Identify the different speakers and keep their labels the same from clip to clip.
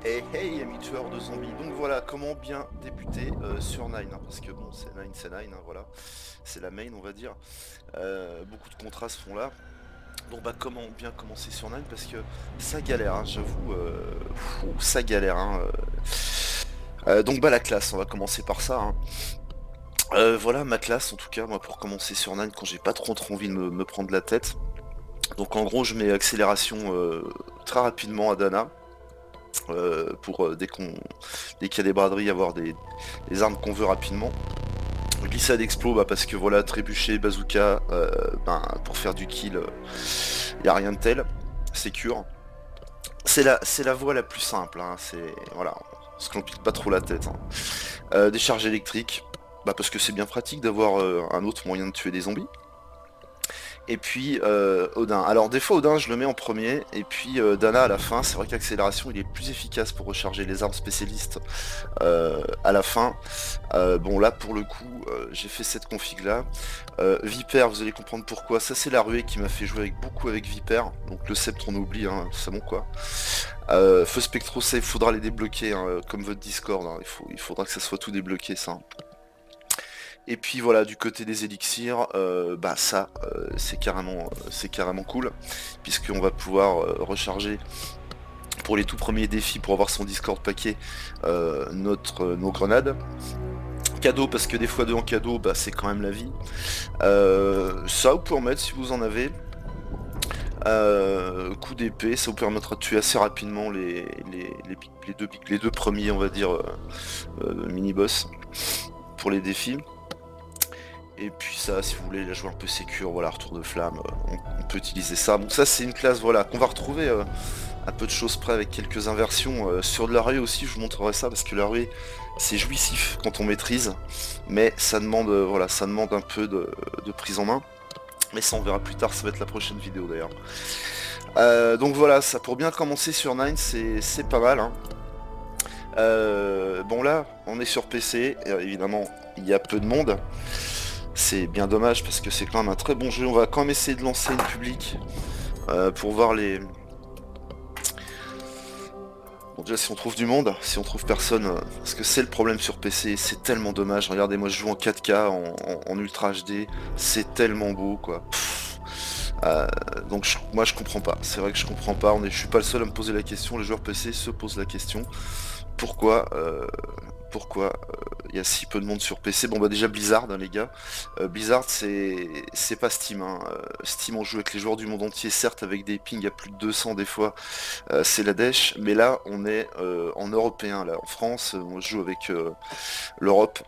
Speaker 1: Et hey amis tueurs de zombies, donc voilà comment bien débuter sur Nine, hein, parce que bon c'est Nine, hein, voilà, c'est la main on va dire. Beaucoup de contrats se font là. Donc bah comment bien commencer sur Nine, parce que ça galère, hein, j'avoue, ça galère. Hein, donc bah la classe, on va commencer par ça. Hein. Voilà ma classe en tout cas, moi pour commencer sur Nine quand j'ai pas trop envie de me prendre la tête. Donc en gros je mets accélération très rapidement à Dana. Pour dès qu'il y a des braderies, avoir des armes qu'on veut rapidement. Glissade explo, bah parce que voilà, trébucher, bazooka, pour faire du kill, y a rien de tel. Sécure. C'est la voie la plus simple, hein, c'est. Voilà, on se complique pas trop la tête. Hein. Décharge électrique, bah parce que c'est bien pratique d'avoir un autre moyen de tuer des zombies. Et puis Odin. Alors des fois Odin je le mets en premier, et puis Dana à la fin. C'est vrai qu'accélération il est plus efficace pour recharger les armes spécialistes à la fin. Bon là pour le coup j'ai fait cette config là. Viper, vous allez comprendre pourquoi. Ça c'est la ruée qui m'a fait jouer beaucoup avec Viper. Donc le sceptre on oublie, hein, c'est bon quoi. Feu spectro ça il faudra les débloquer, hein, comme votre Discord, hein. Il faudra que ça soit tout débloqué ça. Et puis voilà, du côté des élixirs, bah ça c'est carrément cool, puisqu'on va pouvoir recharger pour les tout premiers défis, pour avoir son Discord paquet, nos grenades. Cadeau, parce que des fois deux en cadeau, bah c'est quand même la vie. Ça vous pouvez en mettre si vous en avez. Coup d'épée, ça vous permettra de tuer assez rapidement les deux premiers, on va dire, mini-boss pour les défis. Et puis ça, si vous voulez la jouer un peu sécure, voilà, retour de flamme, on peut utiliser ça. Donc ça c'est une classe, voilà, qu'on va retrouver à peu de choses près avec quelques inversions. Sur de la ruée aussi, je vous montrerai ça, parce que la ruée, c'est jouissif quand on maîtrise, mais ça demande, voilà, ça demande un peu de prise en main. Mais ça on verra plus tard, ça va être la prochaine vidéo d'ailleurs. Donc voilà, ça pour bien commencer sur Nine, c'est pas mal. Hein. Bon là, on est sur PC, évidemment, il y a peu de monde. C'est bien dommage parce que c'est quand même un très bon jeu. On va quand même essayer de lancer une publique pour voir les... Bon déjà si on trouve du monde, si on trouve personne, parce que c'est le problème sur PC, c'est tellement dommage. Regardez, moi je joue en 4K, en Ultra HD, c'est tellement beau quoi. Donc moi je comprends pas, c'est vrai que je comprends pas, je suis pas le seul à me poser la question, les joueurs PC se posent la question. Pourquoi il y a si peu de monde sur PC? Bon bah déjà Blizzard, hein, les gars. Blizzard c'est pas Steam. Hein. Steam on joue avec les joueurs du monde entier, certes avec des pings à plus de 200 des fois, c'est la dèche, mais là on est en européen, là en France, on joue avec l'Europe.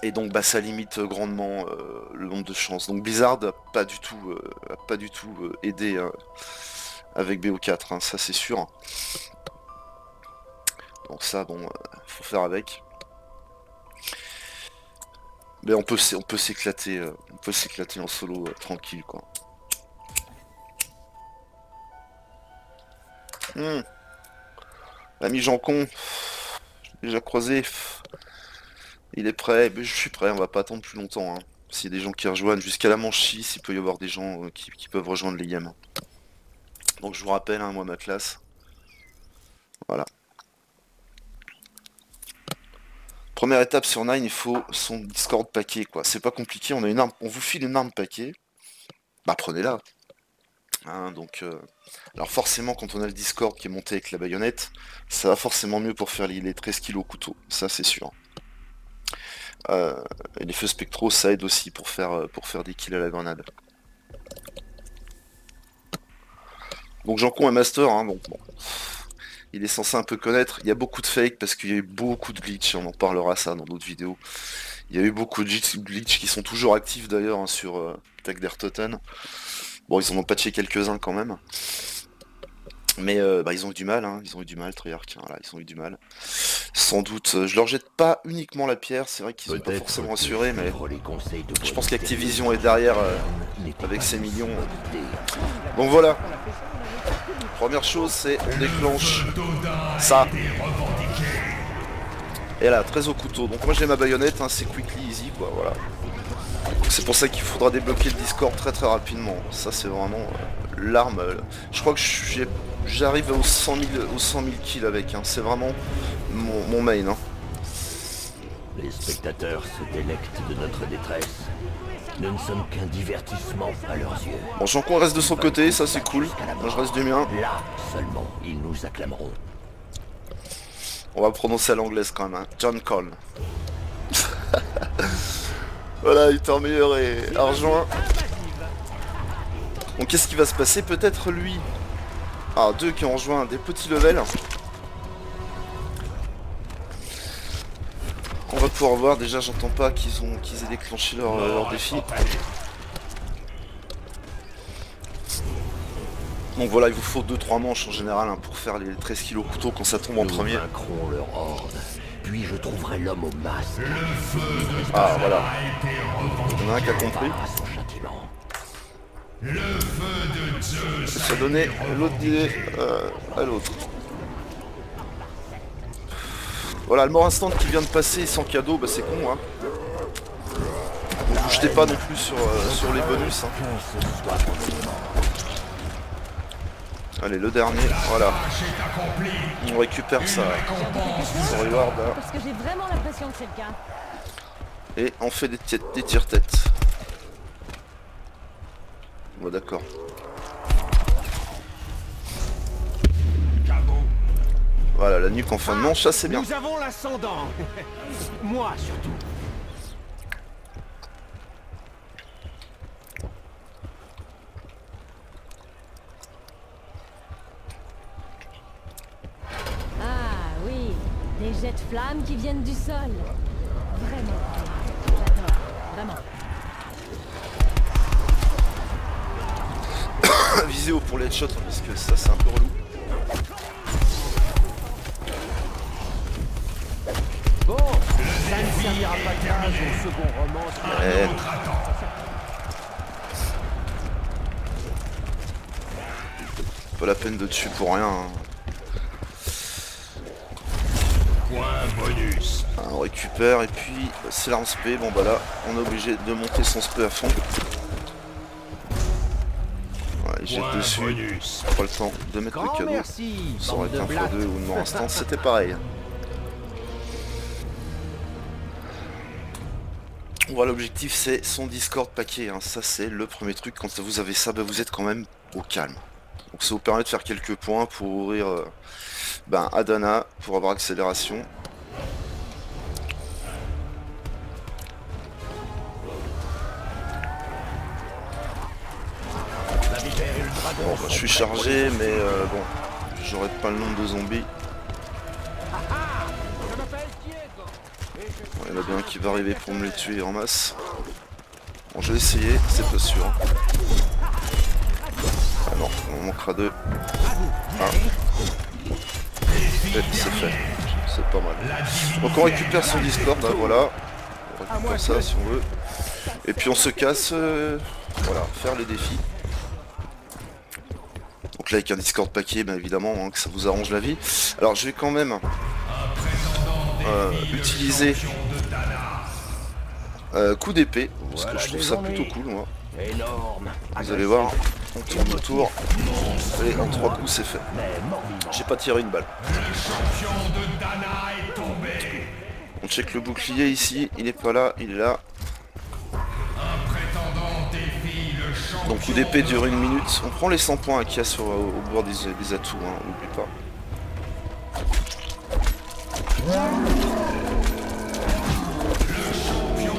Speaker 1: Et donc bah ça limite grandement le nombre de chances. Donc Blizzard a pas du tout aidé avec BO4, hein, ça c'est sûr. Donc ça, bon, faut faire avec. Mais on peut s'éclater, en solo tranquille quoi. L'ami Jean-Con, déjà croisé. Il est prêt, mais je suis prêt, on va pas attendre plus longtemps. Hein. S'il y a des gens qui rejoignent jusqu'à la manche 6, il peut y avoir des gens qui peuvent rejoindre les games. Donc je vous rappelle, hein, moi ma classe. Voilà. Première étape sur Nine, il faut son Discord paquet quoi. C'est pas compliqué, on a une arme, on vous file une arme paquet. Bah prenez-la. Hein, donc, alors forcément quand on a le Discord qui est monté avec la baïonnette, ça va forcément mieux pour faire les 13 kills au couteau, ça c'est sûr. Et les feux spectraux ça aide aussi pour faire des kills à la grenade. Donc Jean-Con est master, hein, donc bon. Il est censé un peu connaître, il y a beaucoup de fake parce qu'il y a eu beaucoup de glitch, on en parlera ça dans d'autres vidéos. Il y a eu beaucoup de glitch qui sont toujours actifs d'ailleurs, hein, sur Tag der Toten. Bon ils en ont patché quelques-uns quand même. Mais bah, ils ont eu du mal, hein, Treyarch, voilà, ils ont eu du mal. Sans doute, je leur jette pas uniquement la pierre, c'est vrai qu'ils ont pas forcément assuré, mais je pense qu'Activision est derrière avec ses millions. Donc voilà. Première chose, c'est on déclenche ça. Et là, 13 au couteau. Donc moi j'ai ma baïonnette, hein, c'est quickly easy quoi, voilà. C'est pour ça qu'il faudra débloquer le Discord très rapidement. Ça c'est vraiment l'arme. Je crois que j'ai j'arrive aux 100 000 kills avec, hein. C'est vraiment mon main. Hein.
Speaker 2: Les spectateurs se délectent de notre détresse. Nous ne sommes qu'un divertissement à leurs yeux.
Speaker 1: Bon, Jean-Con reste de son côté, ça c'est cool. Moi je reste du mien.
Speaker 2: Là seulement, ils nous acclameront.
Speaker 1: On va prononcer à l'anglaise quand même, hein. John Cole. Voilà, il est meilleur et argent. Donc qu'est-ce qui va se passer? Peut-être lui. Ah, deux qui ont rejoint des petits levels. On va pouvoir voir, déjà j'entends pas qu'ils aient déclenché leur défi. Donc voilà, il vous faut 2-3 manches en général hein, pour faire les 13 kilos couteau quand ça tombe en premier.
Speaker 2: Nous vaincrons leur horde, puis je trouverai l'homme au masque.
Speaker 1: Ah voilà. Il y en a un qui a compris.
Speaker 2: À son châtiment.
Speaker 1: Ça donnait l'autre idée à l'autre. Voilà, le mort instant qui vient de passer sans cadeau, bah c'est con hein. Donc vous jetez pas non plus sur les bonus hein. Allez, le dernier, voilà. On récupère son reward là.
Speaker 3: Parce que j'ai vraiment l'impression que c'est le cas.
Speaker 1: Et on fait des tire-têtes. Bon d'accord. Voilà, la nuque en fin de manche, ça c'est bien.
Speaker 4: Nous avons l'ascendant. Moi surtout.
Speaker 3: Ah oui, des jets de flammes qui viennent du sol. Vraiment. J'adore. Vraiment.
Speaker 1: Viséo pour les headshots, parce que ça c'est un peu relou.
Speaker 4: Bon, ça ne servira pas de base au second roman.
Speaker 1: Pas la peine de tuer pour rien. Hein.
Speaker 2: Point bonus.
Speaker 1: Ah, on récupère et puis c'est l'arme spé. Bon bah là on est obligé de monter son spé à fond. Ouais, il jette dessus. Pas le temps de mettre le cadeau.
Speaker 4: Merci,
Speaker 1: Ça aurait été un
Speaker 4: bande de
Speaker 1: x2 ou une mort instant, c'était pareil. Voilà, l'objectif c'est son Discord paquet, hein. Ça c'est le premier truc, quand vous avez ça, bah, vous êtes quand même au calme. Donc ça vous permet de faire quelques points pour ouvrir Adana, pour avoir accélération. Bon bah, je suis chargé mais bon, j'aurai pas le nombre de zombies. Il y en a bien un qui va arriver pour me les tuer en masse. Bon, je vais essayer, c'est pas sûr. Ah non, on manquera deux. Ah. Et c'est fait. C'est pas mal. Donc on récupère son Discord, bah voilà. On récupère ça si on veut. Et puis on se casse, voilà, faire les défis. Donc là avec un Discord paquet, bah évidemment, hein, que ça vous arrange la vie. Alors je vais quand même utiliser coup d'épée, parce que je trouve ça plutôt cool moi. Vous allez voir, on tourne autour, et en 3 coups c'est fait. J'ai pas tiré une balle. On check le bouclier ici, il est pas là, il est là. Donc coup d'épée dure 1 minute. On prend les 100 points qu'il y a au bord des atouts, hein, on n'oublie pas.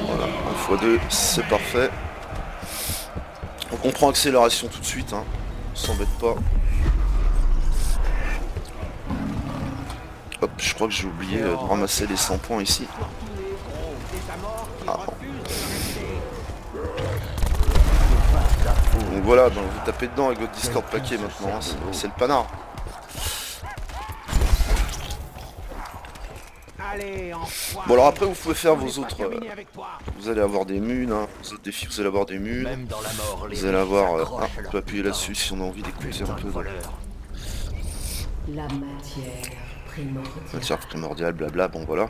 Speaker 1: Voilà, 1 x 2, c'est parfait. Donc on prend accélération tout de suite, hein. On s'embête pas. Hop, je crois que j'ai oublié de ramasser les 100 points ici. Ah. Donc voilà, ben vous tapez dedans avec votre Discord paquet maintenant, hein. C'est le panard. Bon alors après vous pouvez faire vos autres, vous allez avoir des munes, hein. Vos autres défis, vous allez avoir des munes, vous allez avoir, on peut appuyer là-dessus si on a envie d'écouter un peu.
Speaker 3: La
Speaker 1: matière primordiale, blabla, bon voilà.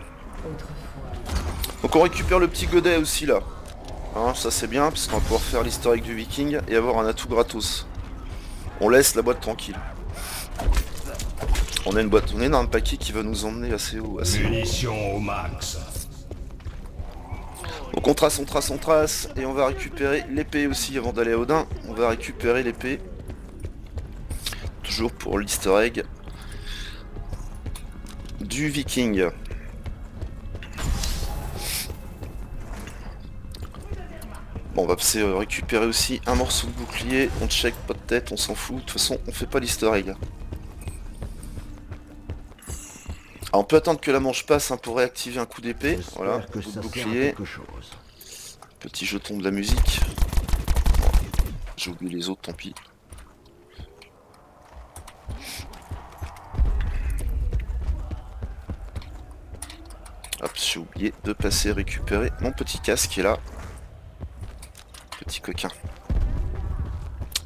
Speaker 1: Donc on récupère le petit godet aussi là, hein, ça c'est bien parce qu'on va pouvoir faire l'historique du viking et avoir un atout gratos. On laisse la boîte tranquille. On a une boîte, on est dans un paquet qui va nous emmener assez haut, assez haut.
Speaker 2: Munitions au max.
Speaker 1: Donc on trace, et on va récupérer l'épée aussi avant d'aller à Odin. On va récupérer l'épée. Toujours pour l'easter egg du viking. Bon, on va récupérer aussi un morceau de bouclier. On check, pas de tête, on s'en fout. De toute façon, on fait pas l'easter egg. Alors, on peut attendre que la manche passe hein, pour réactiver un coup d'épée. Voilà, coup de bouclier. Petit jeton de la musique. Bon, j'ai oublié les autres, tant pis. Hop, j'ai oublié de passer récupérer mon petit casque qui est là. Petit coquin.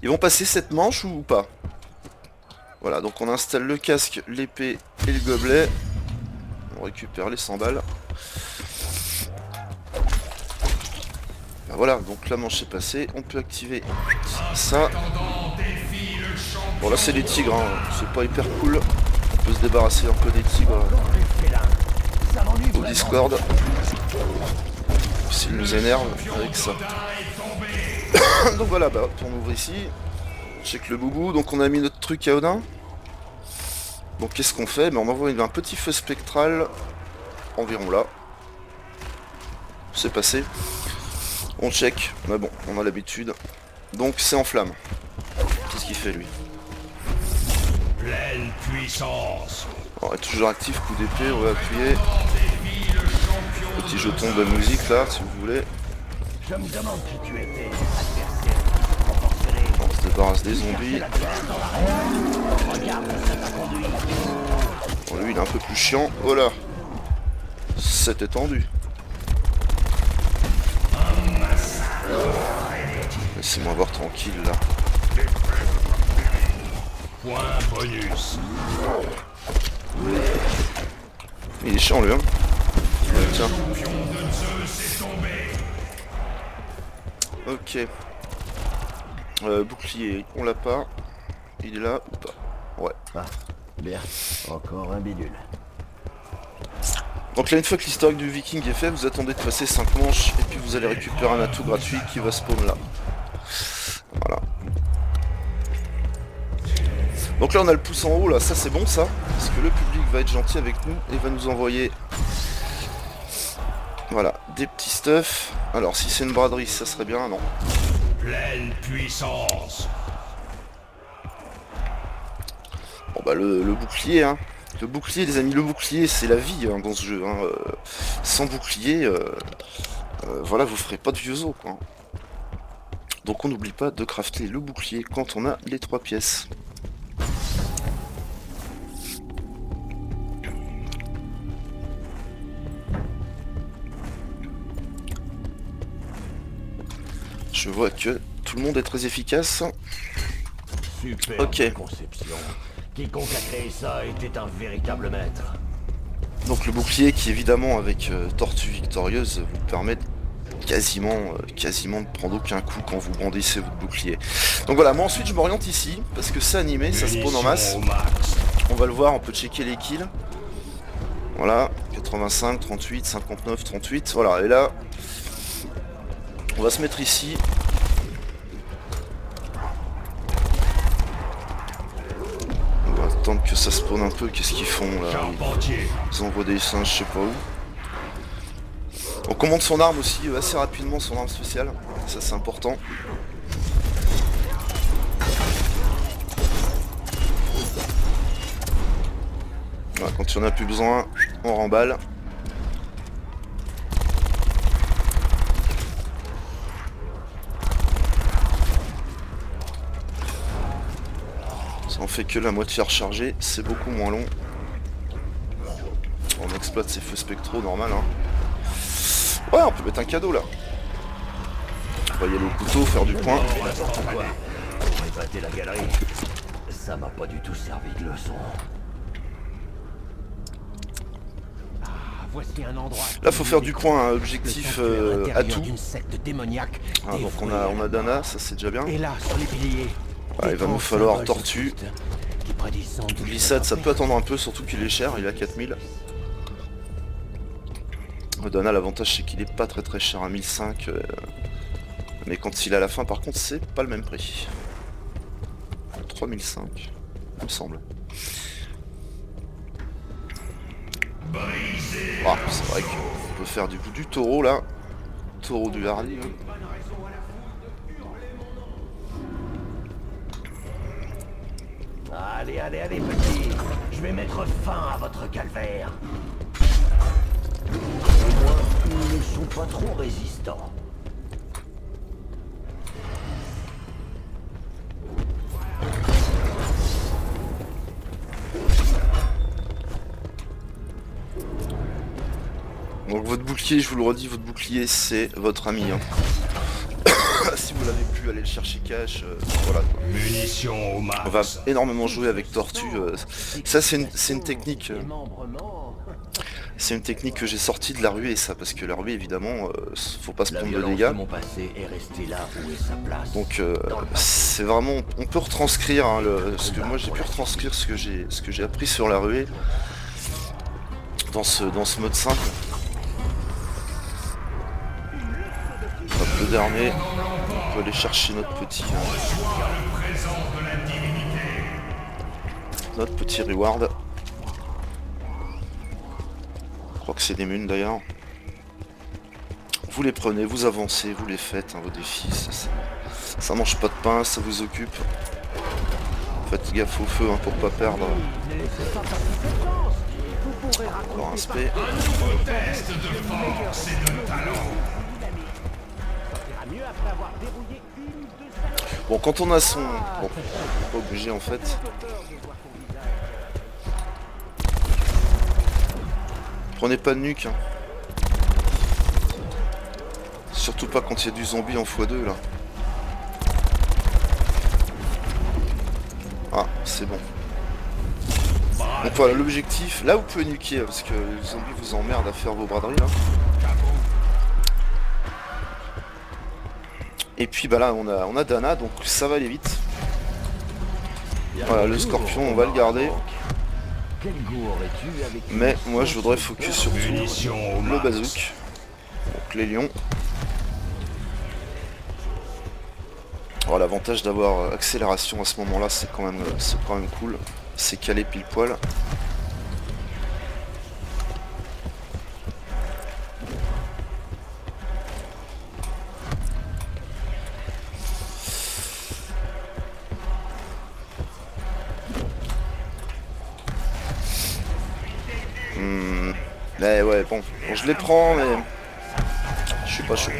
Speaker 1: Ils vont passer cette manche ou pas? Voilà, donc on installe le casque, l'épée et le gobelet. On récupère les 100 balles. Ben voilà, donc la manche est passée. On peut activer ça. Bon là c'est des tigres, hein. C'est pas hyper cool. On peut se débarrasser un peu des tigres au Discord. S'ils nous énervent avec ça. Donc voilà, bah, on ouvre ici. On check le boubou. Donc on a mis notre truc à Odin. Donc qu'est-ce qu'on fait? On envoie un petit feu spectral. Environ là. C'est passé. On check. Mais bon, on a l'habitude. Donc c'est en flamme. Qu'est-ce qu'il fait lui?
Speaker 2: Pleine puissance.
Speaker 1: On est toujours actif, coup d'épée, on va appuyer. Petit jeton de la musique là, si vous voulez.
Speaker 2: Je me demande qui tu étais.
Speaker 1: On se débarrasse des zombies. Bon, lui il est un peu plus chiant. Voilà. C'était tendu. Laissez-moi voir tranquille là.
Speaker 2: Point bonus.
Speaker 1: Il est chiant lui hein. Tiens. Ok. Bouclier, on l'a pas. Il est là ou pas? Ouais.
Speaker 2: Ah, bien. Encore un bidule.
Speaker 1: Donc là une fois que l'historique du viking est fait, vous attendez de passer 5 manches et puis vous allez récupérer un atout gratuit qui va spawn là. Voilà. Donc là on a le pouce en haut là, ça c'est bon ça, parce que le public va être gentil avec nous et va nous envoyer voilà, des petits stuff. Alors si c'est une braderie ça serait bien, non.
Speaker 2: Pleine puissance.
Speaker 1: Bon bah le bouclier hein. Le bouclier les amis, le bouclier c'est la vie hein, dans ce jeu. Hein. Sans bouclier, voilà vous ferez pas de vieux os quoi. Donc on n'oublie pas de crafter le bouclier quand on a les 3 pièces. Je vois que tout le monde est très efficace.
Speaker 2: Super
Speaker 1: ok.
Speaker 2: Conception. Quiconque a créé ça était un véritable maître.
Speaker 1: Donc le bouclier qui évidemment avec Tortue Victorieuse vous permet quasiment de prendre aucun coup quand vous brandissez votre bouclier. Donc voilà, moi ensuite je m'oriente ici parce que c'est animé, ça spawn en masse. On va le voir, on peut checker les kills. Voilà, 85, 38, 59, 38. Voilà, et là on va se mettre ici. On va attendre que ça spawn un peu. Qu'est-ce qu'ils font là? Ils envoient des singes, je sais pas où. On commande son arme aussi assez rapidement, son arme spéciale. Ça c'est important. Voilà, quand il n'y en a plus besoin, on remballe. Ça en fait que la moitié rechargée, c'est beaucoup moins long. On exploite ces feux spectraux, normal hein. Ouais, on peut mettre un cadeau là. On va y aller au couteau, faire du point.
Speaker 2: La galerie. Ça m'a pas du tout servi de leçon.
Speaker 4: Voici un endroit.
Speaker 1: Là faut faire du point, hein, objectif atout. Ah, donc on a Dana, ça c'est déjà bien.
Speaker 4: Et là, sur les piliers.
Speaker 1: Ah, il va nous falloir tortue.
Speaker 2: qui prédisent sans doute.
Speaker 1: Glissade, ça peut attendre un peu, surtout qu'il est cher, il a 4000. Dana, l'avantage c'est qu'il est pas très cher à 1005. Mais quand il est à la fin, par contre, c'est pas le même prix. 3005, il me semble. Ah, c'est vrai qu'on peut faire du coup du taureau là. Taureau du hardi. Hein.
Speaker 2: Allez, allez, allez, petit. Je vais mettre fin à votre calvaire. Au moins, ils ne sont pas trop résistants.
Speaker 1: Donc votre bouclier, je vous le redis, votre bouclier c'est votre ami. Hein. Si vous l'avez plus, allez le chercher cash. Voilà.
Speaker 5: Munitions au max.
Speaker 1: On va énormément jouer avec Tortue. Ça c'est une technique. C'est une technique que j'ai sortie de la ruée, ça, parce que la ruée évidemment, faut pas se prendre de dégâts. Donc c'est vraiment, on peut retranscrire hein, ce que moi j'ai pu retranscrire ce que j'ai appris sur la ruée dans ce mode simple. Hop, le dernier, on peut aller chercher notre petit reward. Je crois que c'est des munes d'ailleurs. Vous les prenez, vous avancez, vous les faites, hein, vos défis. Ça mange pas de pain, ça vous occupe. Faites gaffe au feu hein, pour pas perdre. Encore un spé. Bon, quand on a son... Bon, pas obligé en fait. Prenez pas de nuque. Hein. Surtout pas quand il y a du zombie en x2 là. Ah, c'est bon. Donc voilà, l'objectif, là vous pouvez nuquer parce que le zombie vous emmerde à faire vos braderies là. Et puis bah là on a Dana, donc ça va aller vite. Voilà, le scorpion on va le garder. Mais moi je voudrais focus surtout le bazouk. Donc les lions. Alors l'avantage d'avoir accélération à ce moment là c'est quand même cool. C'est calé pile poil. Mais ouais bon, je les prends mais je suis pas chaud.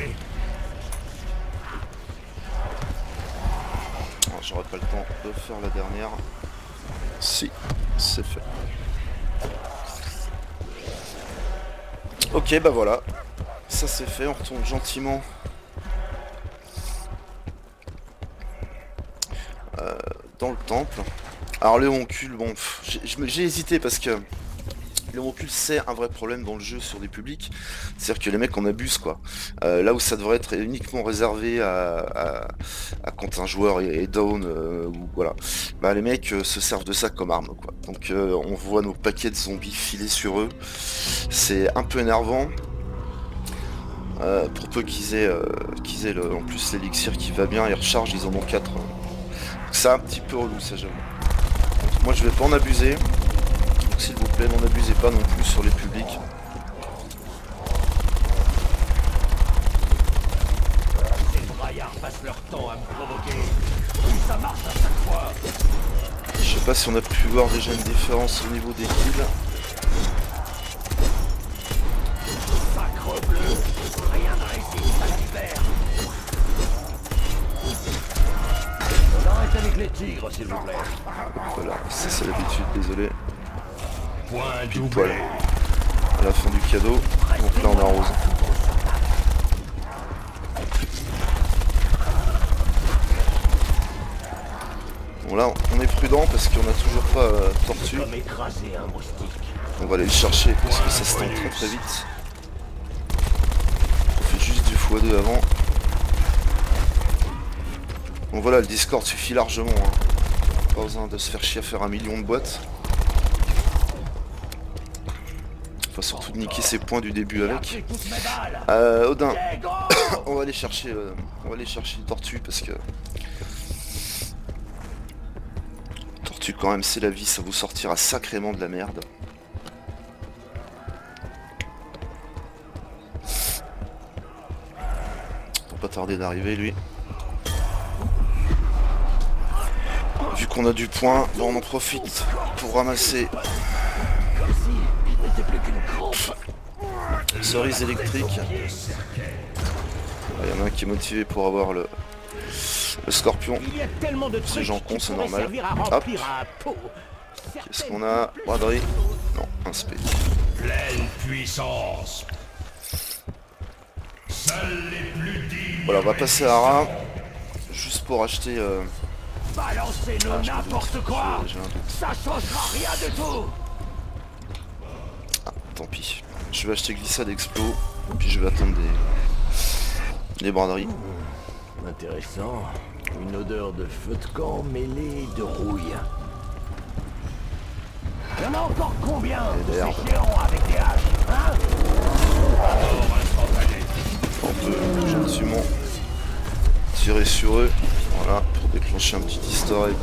Speaker 1: J'aurai pas le temps de faire la dernière. Si, c'est fait. Ok, bah voilà. Ça c'est fait, on retourne gentiment dans le temple. Alors le Honcule, bon, j'ai hésité parce que le Honcule c'est un vrai problème dans le jeu sur des publics. C'est-à-dire que les mecs en abusent quoi. Là où ça devrait être uniquement réservé à quand un joueur est down, ou voilà. Bah les mecs se servent de ça comme arme quoi. Donc on voit nos paquets de zombies filer sur eux. C'est un peu énervant. Pour peu qu'ils aient, en plus l'élixir qui va bien, ils rechargent, ils en ont 4. Donc c'est un petit peu relou ça j'avoue. Donc moi je vais pas en abuser. Donc s'il vous plaît, n'en abusez pas non plus sur les publics. Je sais pas si on a pu voir déjà une différence au niveau des kills.
Speaker 2: Avec les tigres, s'il vous plaît.
Speaker 1: Voilà, ça c'est l'habitude, désolé.
Speaker 5: Point
Speaker 1: Pile poil à la fin du cadeau. Donc là on arrose. Bon là on est prudent parce qu'on a toujours pas tortue. On va aller le chercher parce que ça se tente très vite. On fait juste du x2 avant. Bon voilà, le Discord suffit largement. Hein. Pas besoin de se faire chier à faire 1 million de boîtes. Faut surtout de niquer ses points du début avec. Odin, on va aller chercher les tortues parce que tortue quand même c'est la vie, ça vous sortira sacrément de la merde. Faut pas tarder d'arriver lui. Vu qu'on a du point, bon, on en profite pour ramasser cerise électrique. Il y en a un qui est motivé pour avoir le scorpion. C'est gens cons, c'est normal. Hop. Qu'est-ce qu'on a? Braderie. Non, un spé.
Speaker 5: Pleine puissance. Seuls les plus dignes.
Speaker 1: Voilà, on va passer à Ara. Juste pour acheter...
Speaker 4: Balancez-nous n'importe quoi.
Speaker 1: J'ai un doute.
Speaker 4: Ça changera rien du tout.
Speaker 1: Ah, tant pis. Je vais acheter glissade explo. Et puis je vais attendre des braderies.
Speaker 2: Intéressant. Une odeur de feu de camp mêlée de rouille.
Speaker 4: Il y en a encore combien
Speaker 1: Et d'herbe.
Speaker 4: ces géants avec des haches, hein?
Speaker 1: On peut gentiment tirer sur eux. Voilà, pour déclencher un petit easter egg.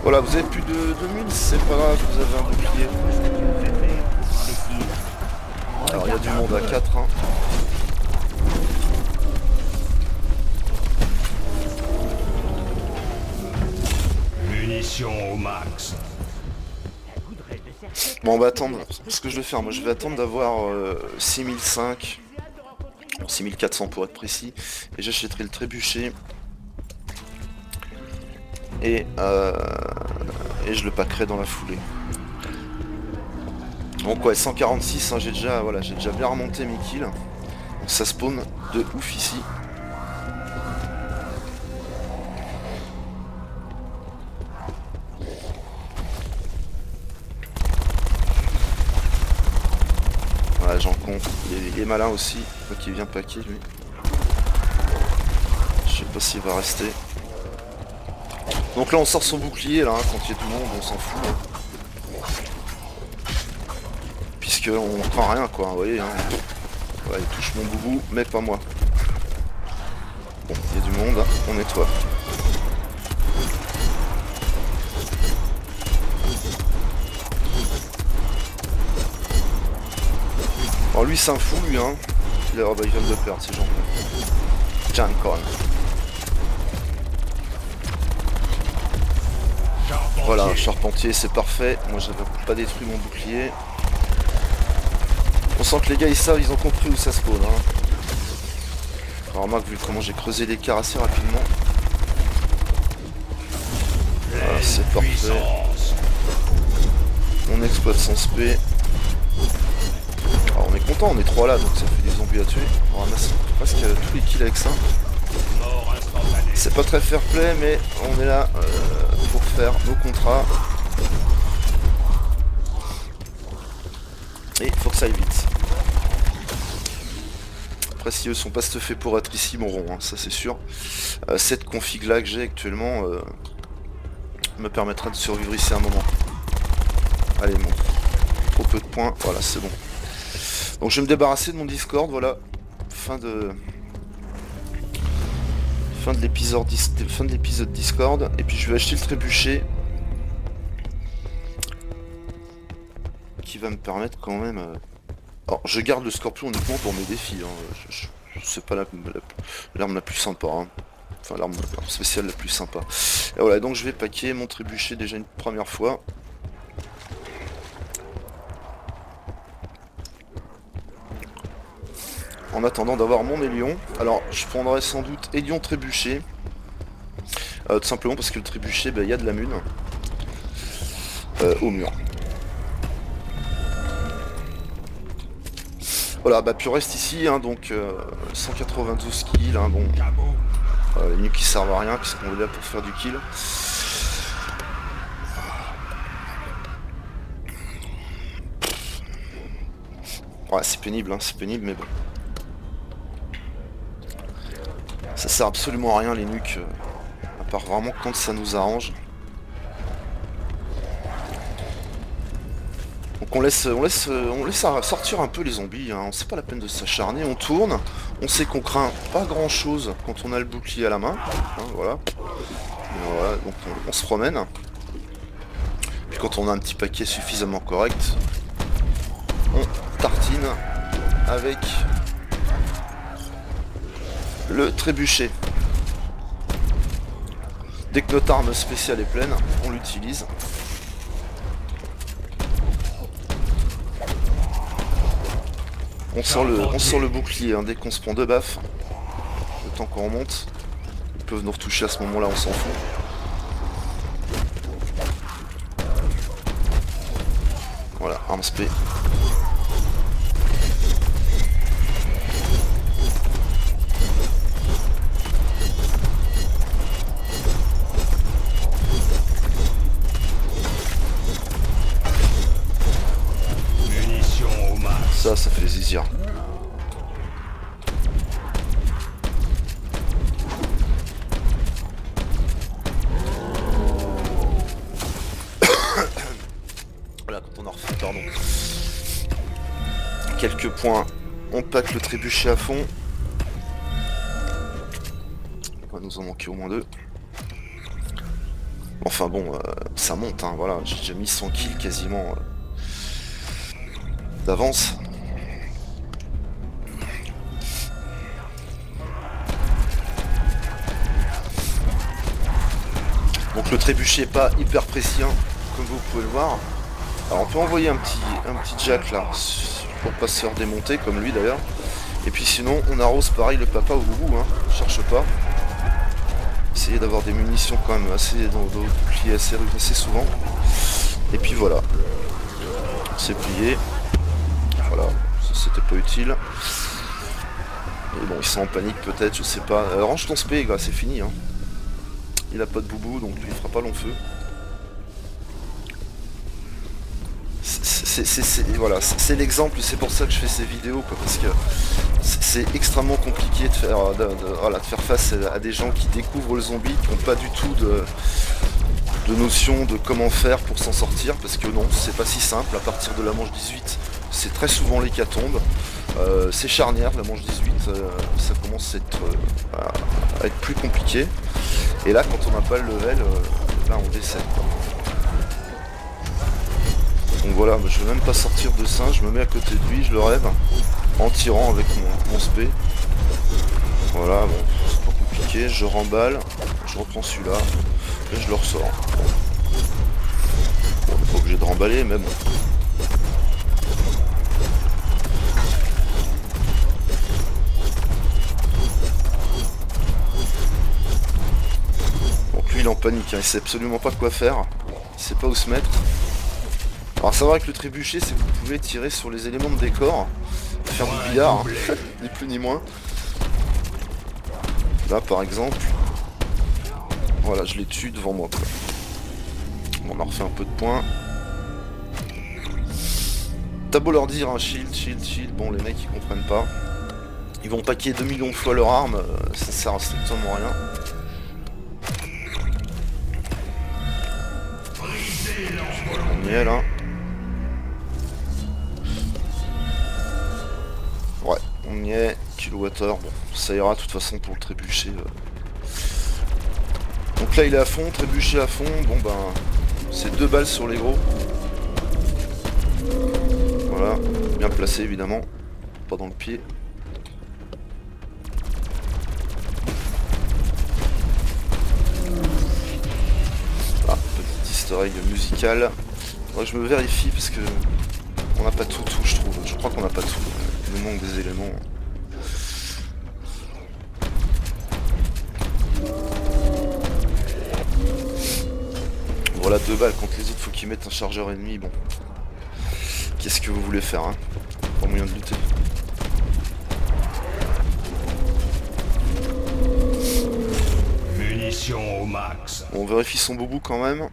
Speaker 1: Voilà, vous avez plus de mines, c'est pas grave, vous avez un bouclier. Alors il y a du monde à 4. Hein.
Speaker 5: Munitions au max.
Speaker 1: Bon, on va attendre. Ce que je vais faire, moi je vais attendre d'avoir 6005. 6400 pour être précis. Et j'achèterai le trébuchet. Et je le packerai dans la foulée. Donc ouais, 146, hein, j'ai déjà bien remonté mes kills. Donc ça spawn de ouf ici. Voilà, j'en compte. Il est malin aussi, donc il vient paquer lui. Je sais pas s'il va rester. Donc là on sort son bouclier là, hein, quand il y a du monde on s'en fout. Hein. Puisque on prend rien quoi, vous voyez. Hein. Ouais, il touche mon boubou, mais pas moi. Bon, il y a du monde, hein, on nettoie. Alors lui c'est un fou lui hein. Il vient de perdre ces gens. Tiens quand même. Voilà, charpentier, c'est parfait. Moi, j'avais pas détruit mon bouclier. On sent que les gars, ils savent, ils ont compris où ça spawn. Hein. Alors, remarque, vu comment j'ai creusé l'écart assez rapidement. Voilà, c'est parfait. On exploite son spé. Alors, on est content, on est 3 là, donc ça fait des zombies à tuer. On ramasse presque tous les kills avec ça. C'est pas très fair play, mais on est là pour faire nos contrats. Et il faut que ça aille vite. Après, si eux sont pas stuffés pour être ici, mourront, hein, ça c'est sûr. Cette config là que j'ai actuellement me permettra de survivre ici un moment. Allez, bon. Trop peu de points, voilà, c'est bon. Donc je vais me débarrasser de mon Discord, voilà. Fin de l'épisode Discord. Et puis je vais acheter le trébuchet. Qui va me permettre quand même... Alors je garde le scorpion uniquement pour mes défis. Hein. C'est pas l'arme la plus sympa. Hein. Enfin l'arme spéciale la plus sympa. Et voilà, donc je vais paquer mon trébuchet déjà une première fois. En attendant d'avoir mon Hélion. Alors je prendrai sans doute Hélion trébuchet. Tout simplement parce que le trébuchet, il y a de la mune. Au mur. Voilà, puis on reste ici, hein, donc 192 kills, hein, bon. Les nuques qui servent à rien puisqu'on est là pour faire du kill. Ouais, c'est pénible, hein, mais bon. Ça sert absolument à rien les nuques, à part vraiment quand ça nous arrange. Donc on laisse sortir un peu les zombies, hein. C'est pas la peine de s'acharner, on tourne, on sait qu'on craint pas grand chose quand on a le bouclier à la main, hein, voilà. Et voilà, donc on se promène. Puis quand on a un petit paquet suffisamment correct, on tartine avec le trébuchet. Dès que notre arme spéciale est pleine, on l'utilise. On sort le bouclier, hein, dès qu'on se prend 2 baffes. Le temps qu'on remonte. Ils peuvent nous retoucher à ce moment-là, on s'en fout. Voilà, arme spé. Ça fait zizir. Voilà, quand on a refait, pardon. Quelques points. On pack le trébuchet à fond. On va nous en manquer au moins 2. Enfin bon, ça monte, hein, voilà. J'ai déjà mis 100 kills quasiment d'avance. Donc le trébuchet est pas hyper précis, hein, comme vous pouvez le voir. Alors on peut envoyer un petit jack là, pour pas se faire démonter, comme lui d'ailleurs. Et puis sinon on arrose pareil le papa au boubou, hein, cherche pas. Essayez d'avoir des munitions quand même assez dans le bouclier assez souvent. Et puis voilà. C'est plié. Voilà, c'était pas utile. Et bon, ils sont en panique peut-être, je sais pas. Range ton spé, gars, c'est fini, hein. Il a pas de boubou, donc il fera pas long feu. Voilà, c'est l'exemple, c'est pour ça que je fais ces vidéos, quoi, parce que c'est extrêmement compliqué de faire, voilà, de faire face à des gens qui découvrent le zombie, qui n'ont pas du tout de notion de comment faire pour s'en sortir, parce que non, c'est pas si simple. À partir de la manche 18, c'est très souvent l'hécatombe. C'est charnière, la manche 18, ça commence à être plus compliqué. Et là, quand on n'a pas le level, là on décède, quoi. Donc voilà, je vais même pas sortir de ça, je me mets à côté de lui, je le rêve, en tirant avec mon spé. Voilà, bon, c'est pas compliqué, je remballe, je reprends celui-là, et je le ressors. Bon, on n'est pas obligé de remballer, mais bon. Donc lui il est en panique, hein, il sait absolument pas quoi faire, il sait pas où se mettre. Alors savoir avec le trébuchet, c'est que vous pouvez tirer sur les éléments de décor, faire du billard, hein, ni plus ni moins. Là par exemple, voilà, je les tue devant moi, quoi. Bon, on a refait un peu de points. T'as beau leur dire, hein, shield, shield, shield, bon les mecs ils comprennent pas. Ils vont paquer 2 millions de fois leur arme, ça sert à strictement rien. On y est là. Ouais, on y est, kilowattheure, bon, ça ira de toute façon pour le trébuchet. Donc là il est à fond, trébuchet à fond, bon ben, c'est 2 balles sur les gros. Voilà, bien placé évidemment, pas dans le pied. Ah, petit easter egg musical. Ouais, je me vérifie parce que on n'a pas tout, je trouve. Je crois qu'on n'a pas tout. Il nous manque des éléments. Voilà, 2 balles contre les autres, faut qu'ils mettent un chargeur ennemi. Bon, qu'est-ce que vous voulez faire, hein? Pas moyen de lutter.
Speaker 5: Munitions au max.
Speaker 1: Bon, on vérifie son boubou quand même.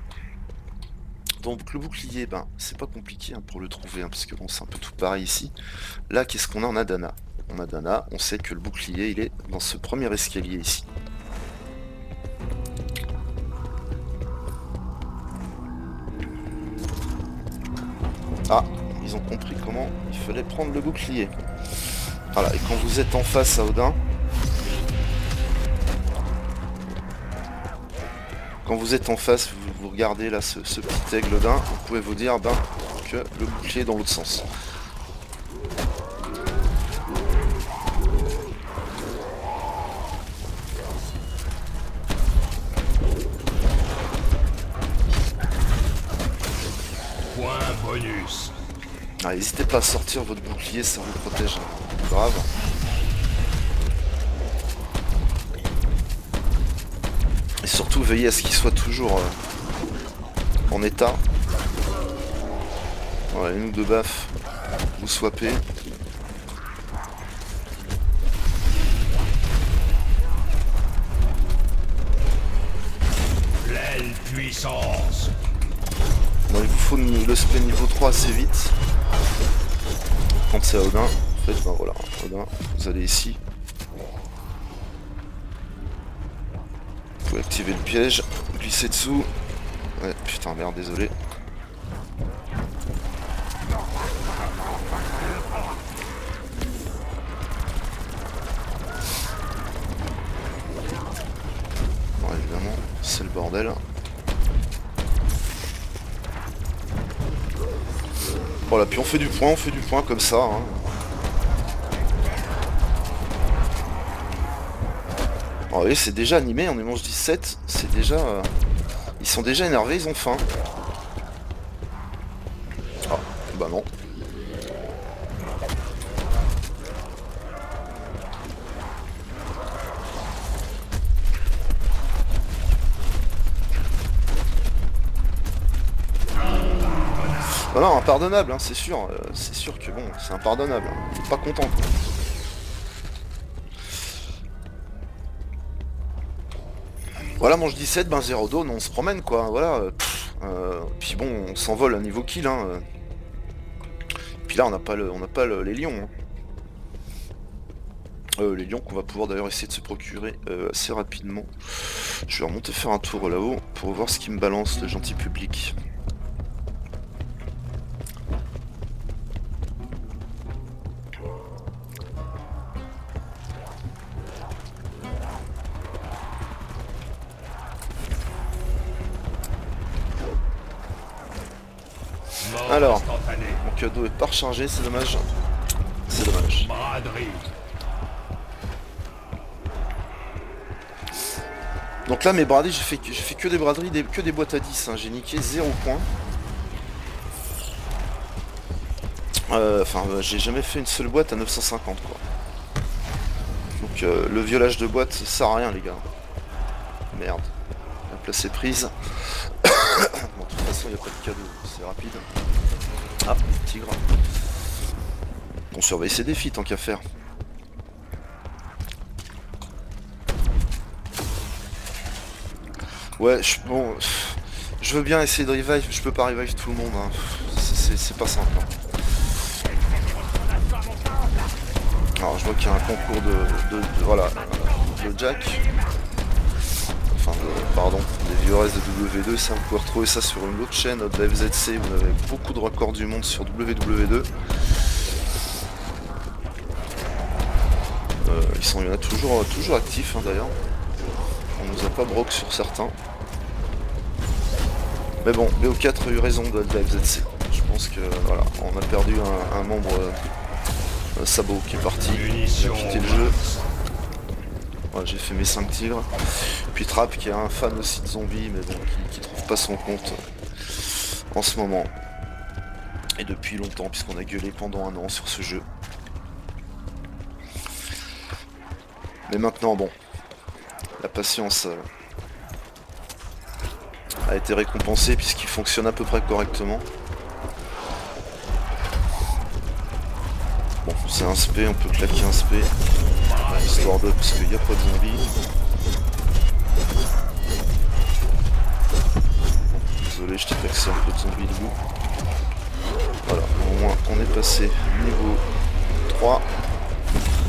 Speaker 1: Donc le bouclier, ben c'est pas compliqué, hein, pour le trouver, hein, parce que bon, c'est un peu tout pareil ici. Là, qu'est-ce qu'on a? On a Dana. On a Dana, on sait que le bouclier, il est dans ce premier escalier ici. Ah, ils ont compris comment il fallait prendre le bouclier. Voilà, et quand vous êtes en face à Odin... Quand vous êtes en face, vous regardez là ce petit aigle Odin, vous pouvez vous dire que le bouclier est dans l'autre sens.
Speaker 5: Point bonus.
Speaker 1: Ah, n'hésitez pas à sortir votre bouclier, ça vous protège grave. Et surtout veillez à ce qu'il soit toujours en état. Voilà, une ou deux baffes, vous swappez.
Speaker 5: Pleine puissance.
Speaker 1: Bon, il vous faut le spé niveau 3 assez vite. Quand c'est à Odin, en fait, ben voilà, Odin, vous allez ici. Vous pouvez activer le piège, glisser dessous. Ouais, putain, merde, désolé. Bon, évidemment, c'est le bordel. Voilà, puis on fait du point comme ça. Hein. Oh, oui, c'est déjà animé, on est manche 17, c'est déjà... Ils sont déjà énervés, ils ont faim. Ah, bah non. Bah non, impardonnable, hein, c'est sûr que bon, c'est impardonnable. Hein. Il est pas content, quoi. Voilà, manche 17, ben 0 dawn, on se promène quoi, voilà. Puis bon, on s'envole à niveau kill, hein. Puis là, on n'a pas les lions. Hein. Les lions qu'on va pouvoir d'ailleurs essayer de se procurer assez rapidement. Je vais remonter faire un tour là-haut pour voir ce qui me balance, le gentil public. Alors, mon cadeau est pas rechargé, c'est dommage. C'est dommage. Donc là, mes braderies, j'ai fait que des braderies, que des boîtes à 10. Hein. J'ai niqué 0 points. Enfin, j'ai jamais fait une seule boîte à 950, quoi. Donc le violage de boîte, ça sert à rien, les gars. Merde. La place est prise. Bon, de toute façon, il n'y a pas de cadeau, c'est rapide. Ah, tigre. On surveille ses défis tant qu'à faire. Ouais, bon, je veux bien essayer de revive, je peux pas revive tout le monde. Hein. C'est pas simple. Hein. Alors, je vois qu'il y a un concours voilà, de Jack. Enfin, pardon, des vieux restes de W2, ça vous pouvez retrouver ça sur une autre chaîne de FZC, vous avez beaucoup de records du monde sur WW2. Il y en a toujours actifs hein, d'ailleurs. On nous a pas broc sur certains. Mais bon, BO4 a eu raison de la FZC. Je pense que voilà, on a perdu un membre sabot qui est parti, qui a quitté le jeu. Ouais, j'ai fait mes 5 tigres. Puis Trap qui est un fan aussi de zombies mais bon, qui trouve pas son compte en ce moment. Et depuis longtemps puisqu'on a gueulé pendant 1 an sur ce jeu. Mais maintenant bon, la patience a été récompensée puisqu'il fonctionne à peu près correctement. Bon, c'est un spé, on peut claquer un spé. Histoire de, parce qu'il n'y a pas de zombies. Désolé, je t'ai taxé un peu de zombies de bout. Voilà, au moins on est passé niveau 3.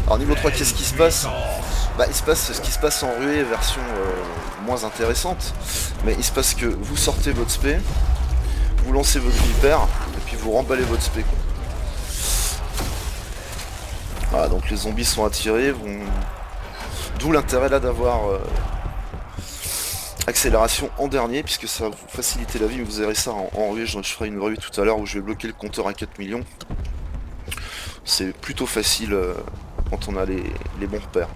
Speaker 1: Alors niveau 3, qu'est-ce qui se passe? Bah il se passe ce qui se passe en ruée version moins intéressante. Mais il se passe que vous sortez votre spé, vous lancez votre vipère, et puis vous remballez votre spé quoi. Voilà, donc les zombies sont attirés, vont... D'où l'intérêt là d'avoir accélération en dernier, puisque ça va vous faciliter la vie, mais vous verrez ça en rue, je ferai une revue tout à l'heure où je vais bloquer le compteur à 4 millions. C'est plutôt facile quand on a les bons repères.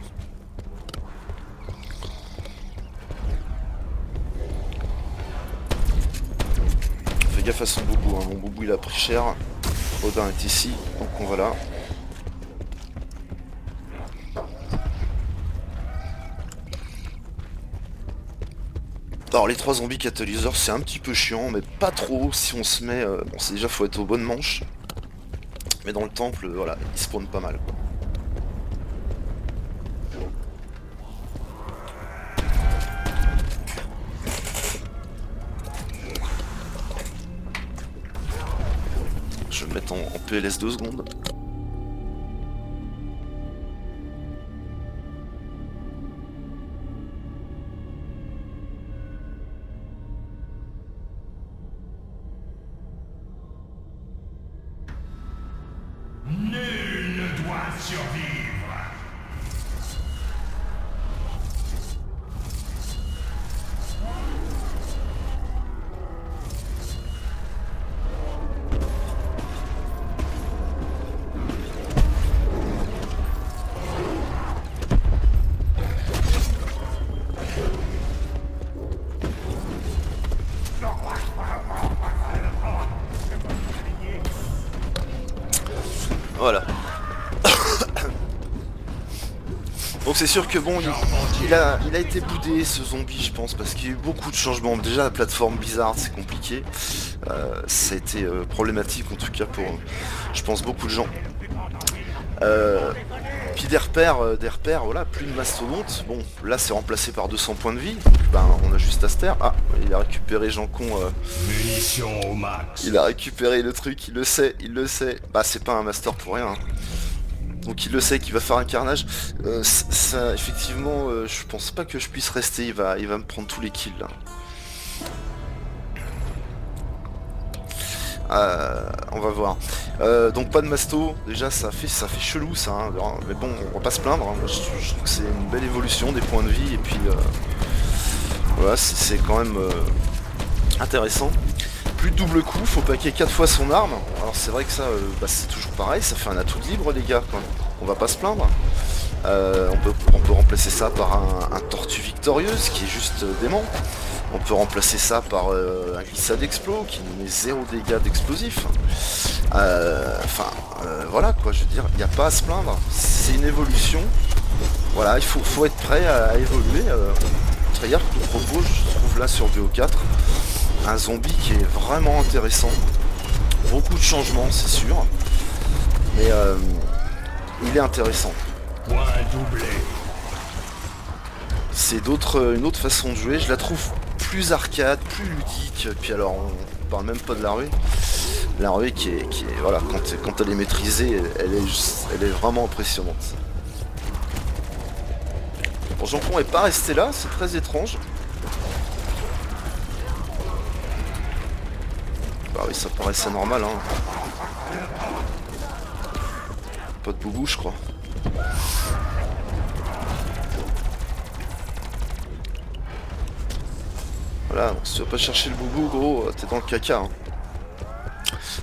Speaker 1: Fais gaffe à son boubou, hein. Mon boubou il a pris cher. Odin est ici, donc on va là. Alors les 3 zombies catalyseurs c'est un petit peu chiant, mais pas trop si on se met... bon c'est déjà faut être aux bonnes manches. Mais dans le temple, voilà, ils spawnent pas mal quoi. Je vais me mettre en PLS 2 secondes.
Speaker 5: Nul ne doit survivre.
Speaker 1: Voilà. Donc c'est sûr que bon, il a été boudé ce zombie je pense, parce qu'il y a eu beaucoup de changements. Déjà la plateforme Blizzard c'est compliqué. Ça a été problématique en tout cas pour, je pense, beaucoup de gens. Puis des repères, voilà, plus de mastodonte. Bon, là c'est remplacé par 200 points de vie. Ben on a juste Aster. Ah, il a récupéré Jean-Con.
Speaker 5: Munitions au max.
Speaker 1: Il a récupéré le truc, il le sait. Bah c'est pas un master pour rien. Hein. Donc il le sait qu'il va faire un carnage. Ça, effectivement, je pense pas que je puisse rester. Il va me prendre tous les kills là. On va voir. Donc pas de masto, déjà ça fait chelou ça, hein. Mais bon on va pas se plaindre, hein. Moi, je trouve que c'est une belle évolution des points de vie et puis voilà c'est quand même intéressant. Plus de double coup, faut paquer 4 fois son arme. Alors c'est vrai que ça bah, c'est toujours pareil, ça fait un atout de libre les gars quoi. On va pas se plaindre. On peut remplacer ça par un tortue victorieuse qui est juste dément. On peut remplacer ça par un glissade explo qui nous met 0 dégâts d'explosifs. Voilà quoi, je veux dire, il n'y a pas à se plaindre. C'est une évolution. Voilà, il faut être prêt à évoluer. Treyarch nous propose, je trouve là sur BO4, un zombie qui est vraiment intéressant. Beaucoup de changements, c'est sûr. Mais il est intéressant.
Speaker 5: Point doublé.
Speaker 1: C'est une autre façon de jouer, je la trouve plus arcade, plus ludique, puis alors on parle même pas de la rue. La rue qui est voilà, quand elle est maîtrisée, elle est vraiment impressionnante. Bon, Jean-Con est pas resté là, c'est très étrange. Bah oui, ça paraissait normal hein. Pas de boubou je crois. Voilà, si tu vas pas chercher le boubou gros, t'es dans le caca hein.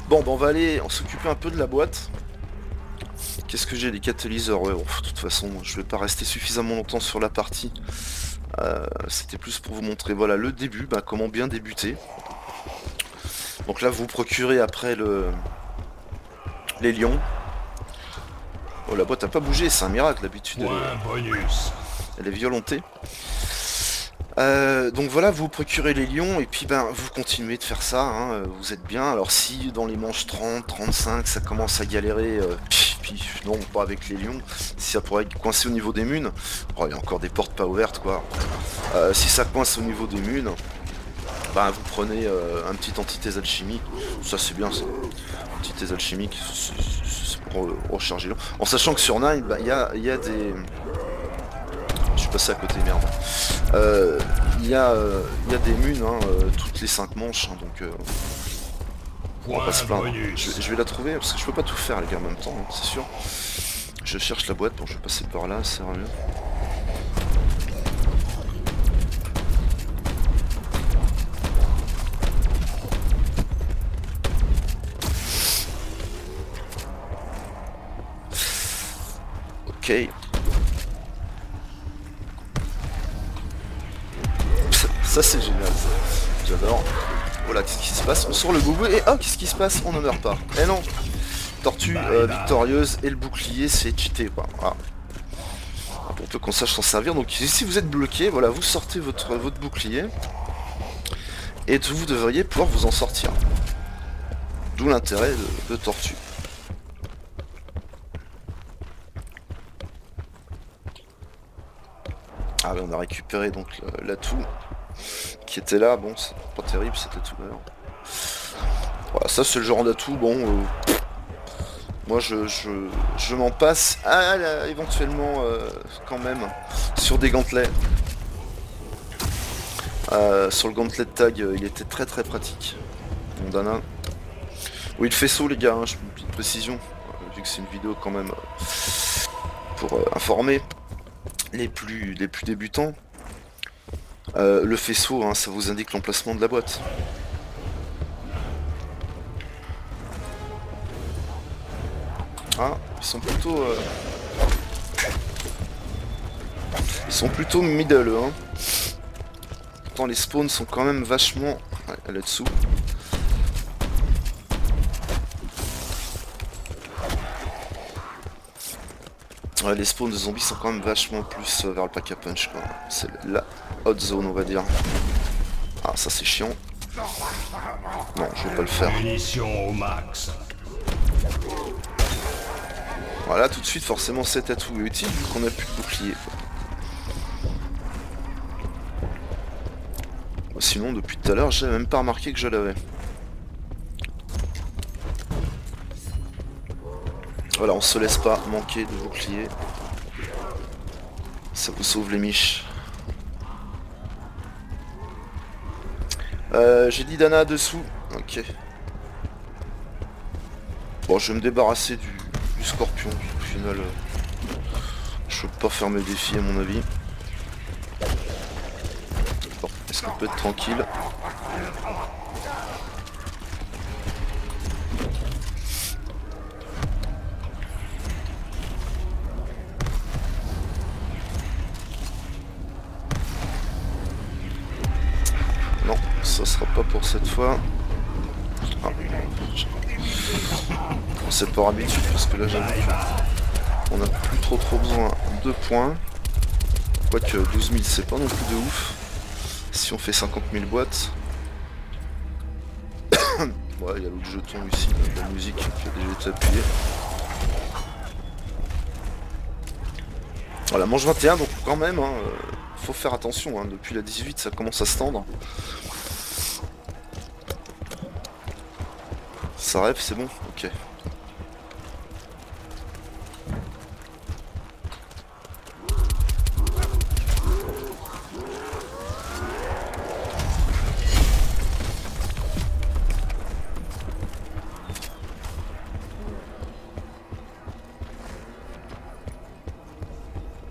Speaker 1: Bon bah on va aller s'occuper un peu de la boîte. Qu'est-ce que j'ai? Les catalyseurs, ouais bon, de toute façon je vais pas rester suffisamment longtemps sur la partie. C'était plus pour vous montrer voilà le début, bah, comment bien débuter. Donc là vous procurez après les lions. Oh la boîte a pas bougé, c'est un miracle, d'habitude elle est violentée. Donc voilà, vous procurez les lions et puis ben vous continuez de faire ça, hein, vous êtes bien. Alors si dans les manches 30, 35 ça commence à galérer, non pas avec les lions, si ça pourrait être coincé au niveau des munes, oh, il y a encore des portes pas ouvertes quoi. Si ça coince au niveau des munes, ben vous prenez un petit antithèse alchimique, ça c'est bien ça, antithèse alchimique, c'est pour recharger l'eau. En sachant que sur Nine, ben, il y a des... Je suis passé à côté, merde. Il y a des munes hein, toutes les 5 manches, hein, donc On va pas se
Speaker 5: Point
Speaker 1: plaindre.
Speaker 5: bonus.
Speaker 1: Je vais la trouver parce que je peux pas tout faire les gars en même temps, hein, c'est sûr. Je cherche la boîte, bon je vais passer par là, sérieux. Ok. Ça c'est génial, ça. J'adore. Voilà, qu'est-ce qui se passe? On sort le boubou et oh, qu'est-ce qui se passe? On ne meurt pas. Eh non. Tortue victorieuse et le bouclier c'est cheaté quoi. Voilà. Pour peu qu'on sache s'en servir. Donc si vous êtes bloqué, voilà, vous sortez votre bouclier et vous devriez pouvoir vous en sortir. D'où l'intérêt de Tortue. Ah oui, on a récupéré donc l'atout qui était là. Bon, c'est pas terrible cet atout d'ailleurs. Voilà, ça c'est le genre d'atout. Bon, moi je m'en passe. Ah, là, éventuellement quand même sur des gantelets. Sur le gantelet de tag, il était très très pratique. Mon Dana. Oui, le faisceau les gars, hein, une petite précision, vu que c'est une vidéo quand même pour informer les plus débutants. Le faisceau, hein, ça vous indique l'emplacement de la boîte. Ah, ils sont plutôt middle, hein. Pourtant les spawns sont quand même vachement là-dessous. Ouais, les spawns de zombies sont quand même vachement plus vers le pack à punch quoi. C'est la hot zone on va dire. Ah ça c'est chiant. Non je vais pas le faire.
Speaker 5: Munitions au max.
Speaker 1: Voilà tout de suite forcément cet atout est utile vu qu'on a plus de bouclier. Sinon depuis tout à l'heure j'avais même pas remarqué que je l'avais. Voilà, on se laisse pas manquer de bouclier. Ça vous sauve les miches. J'ai dit Dana dessous. Ok. Bon, je vais me débarrasser du scorpion. Au final, je peux pas faire mes défis à mon avis. Bon, est-ce qu'on peut être tranquille? Non, ça sera pas pour cette fois. Ah. C'est par habitude parce que là j'avoue on a plus trop besoin de points. Quoique 12 000 c'est pas non plus de ouf. Si on fait 50 000 boîtes. Ouais, il y a l'autre jeton ici, de la musique qui a déjà été appuyée. Voilà, manche 21, donc quand même, hein, faut faire attention, hein, depuis la 18 ça commence à se tendre. Ça rêve, c'est bon? Ok.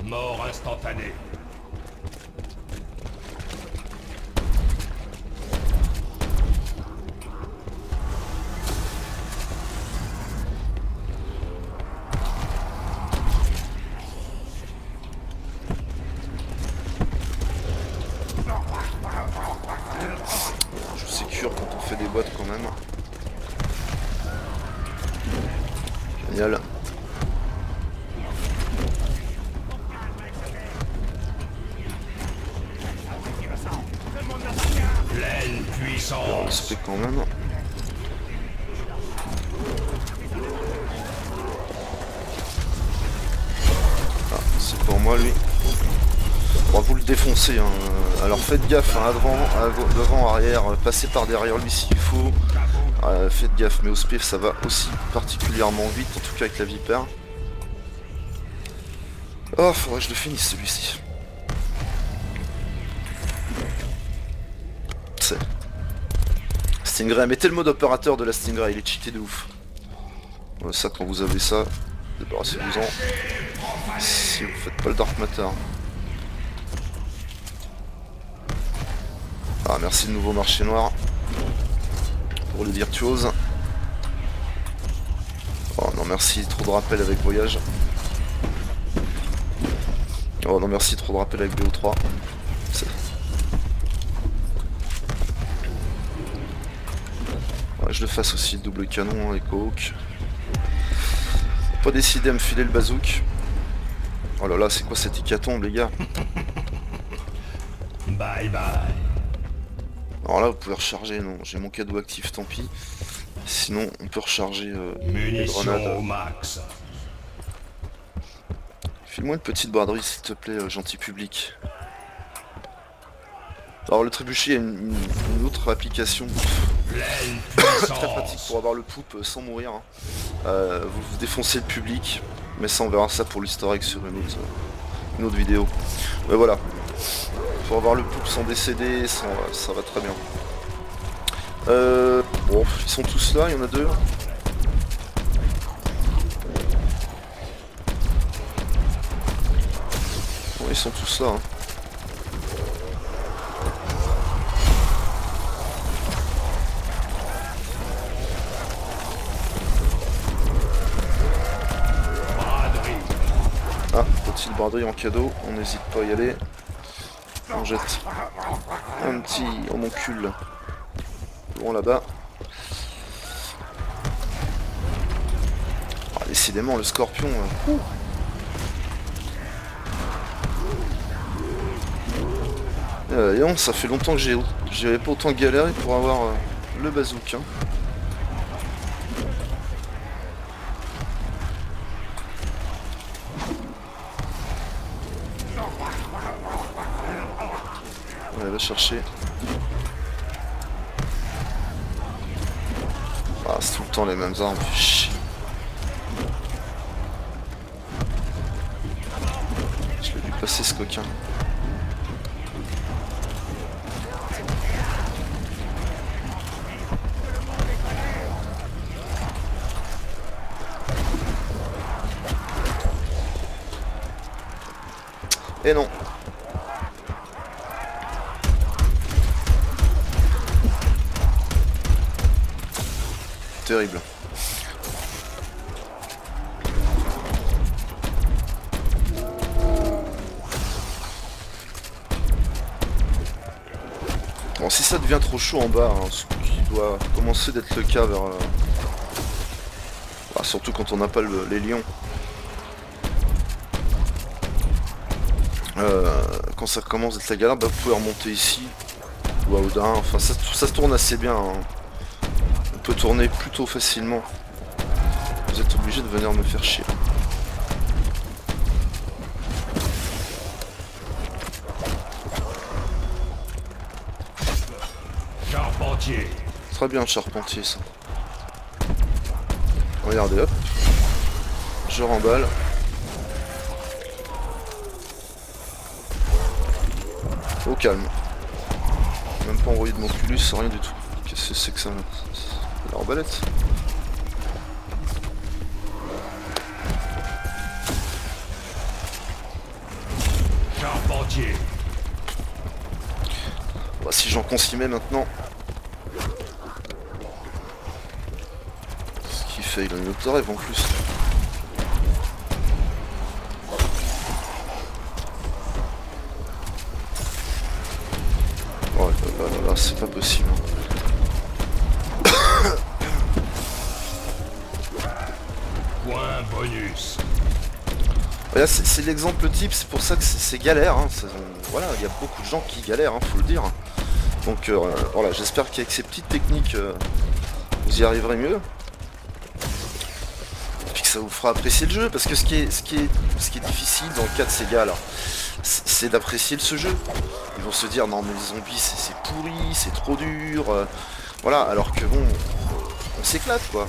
Speaker 5: Mort instantanée.
Speaker 1: Je sécure quand on fait des boîtes quand même. Génial.
Speaker 5: Pleine puissance.
Speaker 1: Respect quand même. Ah, c'est pour moi lui. On va vous le défoncer. Hein. Alors faites gaffe, hein, devant, arrière, passez par derrière lui s'il faut. Faites gaffe, mais au spiff ça va aussi particulièrement vite, en tout cas avec la vipère. Oh, faudrait que je le finisse celui-ci. Stingray, mettez le mode opérateur de la Stingray, il est cheaté de ouf. Ouais, ça quand vous avez ça, débarrassez-vous-en. Si vous faites pas le Dark Matter. Ah merci le nouveau marché noir. Pour les virtuoses. Oh non merci, trop de rappel avec voyage. Oh non merci, trop de rappel avec BO3. Ouais, je le fasse aussi, double canon avec Hawk. Pas décidé à me filer le bazouk. Oh là là, c'est quoi cette hécatombe les gars?
Speaker 5: Bye bye.
Speaker 1: Alors là vous pouvez recharger, non, j'ai mon cadeau actif, tant pis. Sinon on peut recharger les
Speaker 5: Munitions au
Speaker 1: grenades.
Speaker 5: max.
Speaker 1: File-moi une petite braderie s'il te plaît, gentil public. Alors le trébuchet a une autre application
Speaker 5: Pleine
Speaker 1: très pratique
Speaker 5: puissance.
Speaker 1: pour avoir le poupe sans mourir. Hein. Vous défoncez le public, mais ça on verra ça pour l'historique sur une autre vidéo. Mais voilà, pour avoir le poupe sans décéder, ça va très bien. Bon, ils sont tous là, il y en a deux. Bon, ils sont tous là. Hein.
Speaker 5: Braderie.
Speaker 1: Ah, petite braderie en cadeau, on n'hésite pas à y aller. On jette un petit homoncule bon là-bas. Ah, décidément le scorpion. Et non, ça fait longtemps que j'avais pas autant galéré pour avoir le bazooka. Ouais, va chercher. Ah, c'est tout le temps les mêmes armes. Chier. Je l'ai vu passer ce coquin. Et non. Terrible. Bon, si ça devient trop chaud en bas, hein, ce qui doit commencer d'être le cas vers... bah, surtout quand on n'a pas les lions. Quand ça commence d'être la galère, bah, vous pouvez remonter ici ou à Odin, enfin ça se tourne assez bien, hein. On peut tourner plutôt facilement. Vous êtes obligé de venir me faire chier.
Speaker 5: Charpentier.
Speaker 1: Très bien charpentier ça. Regardez hop. Je remballe. Au calme. Même pas envoyé de mon culus, rien du tout. Qu'est-ce que c'est que ça là? L'arbalète.
Speaker 5: Charpentier.
Speaker 1: Bah, si j'en consommais maintenant. Ce qu'il fait, il a une autre rêve en plus. Oh là, c'est pas possible.
Speaker 5: Point bonus.
Speaker 1: Voilà, c'est l'exemple type, c'est pour ça que c'est galère. Hein. Voilà, il y a beaucoup de gens qui galèrent, hein, faut le dire. Donc voilà, j'espère qu'avec ces petites techniques, vous y arriverez mieux. Et puis que ça vous fera apprécier le jeu, parce que ce qui est difficile dans le cas de ces gars-là, c'est d'apprécier ce jeu. Ils vont se dire non mais les zombies c'est pourri, c'est trop dur. Voilà, alors que bon, on s'éclate quoi.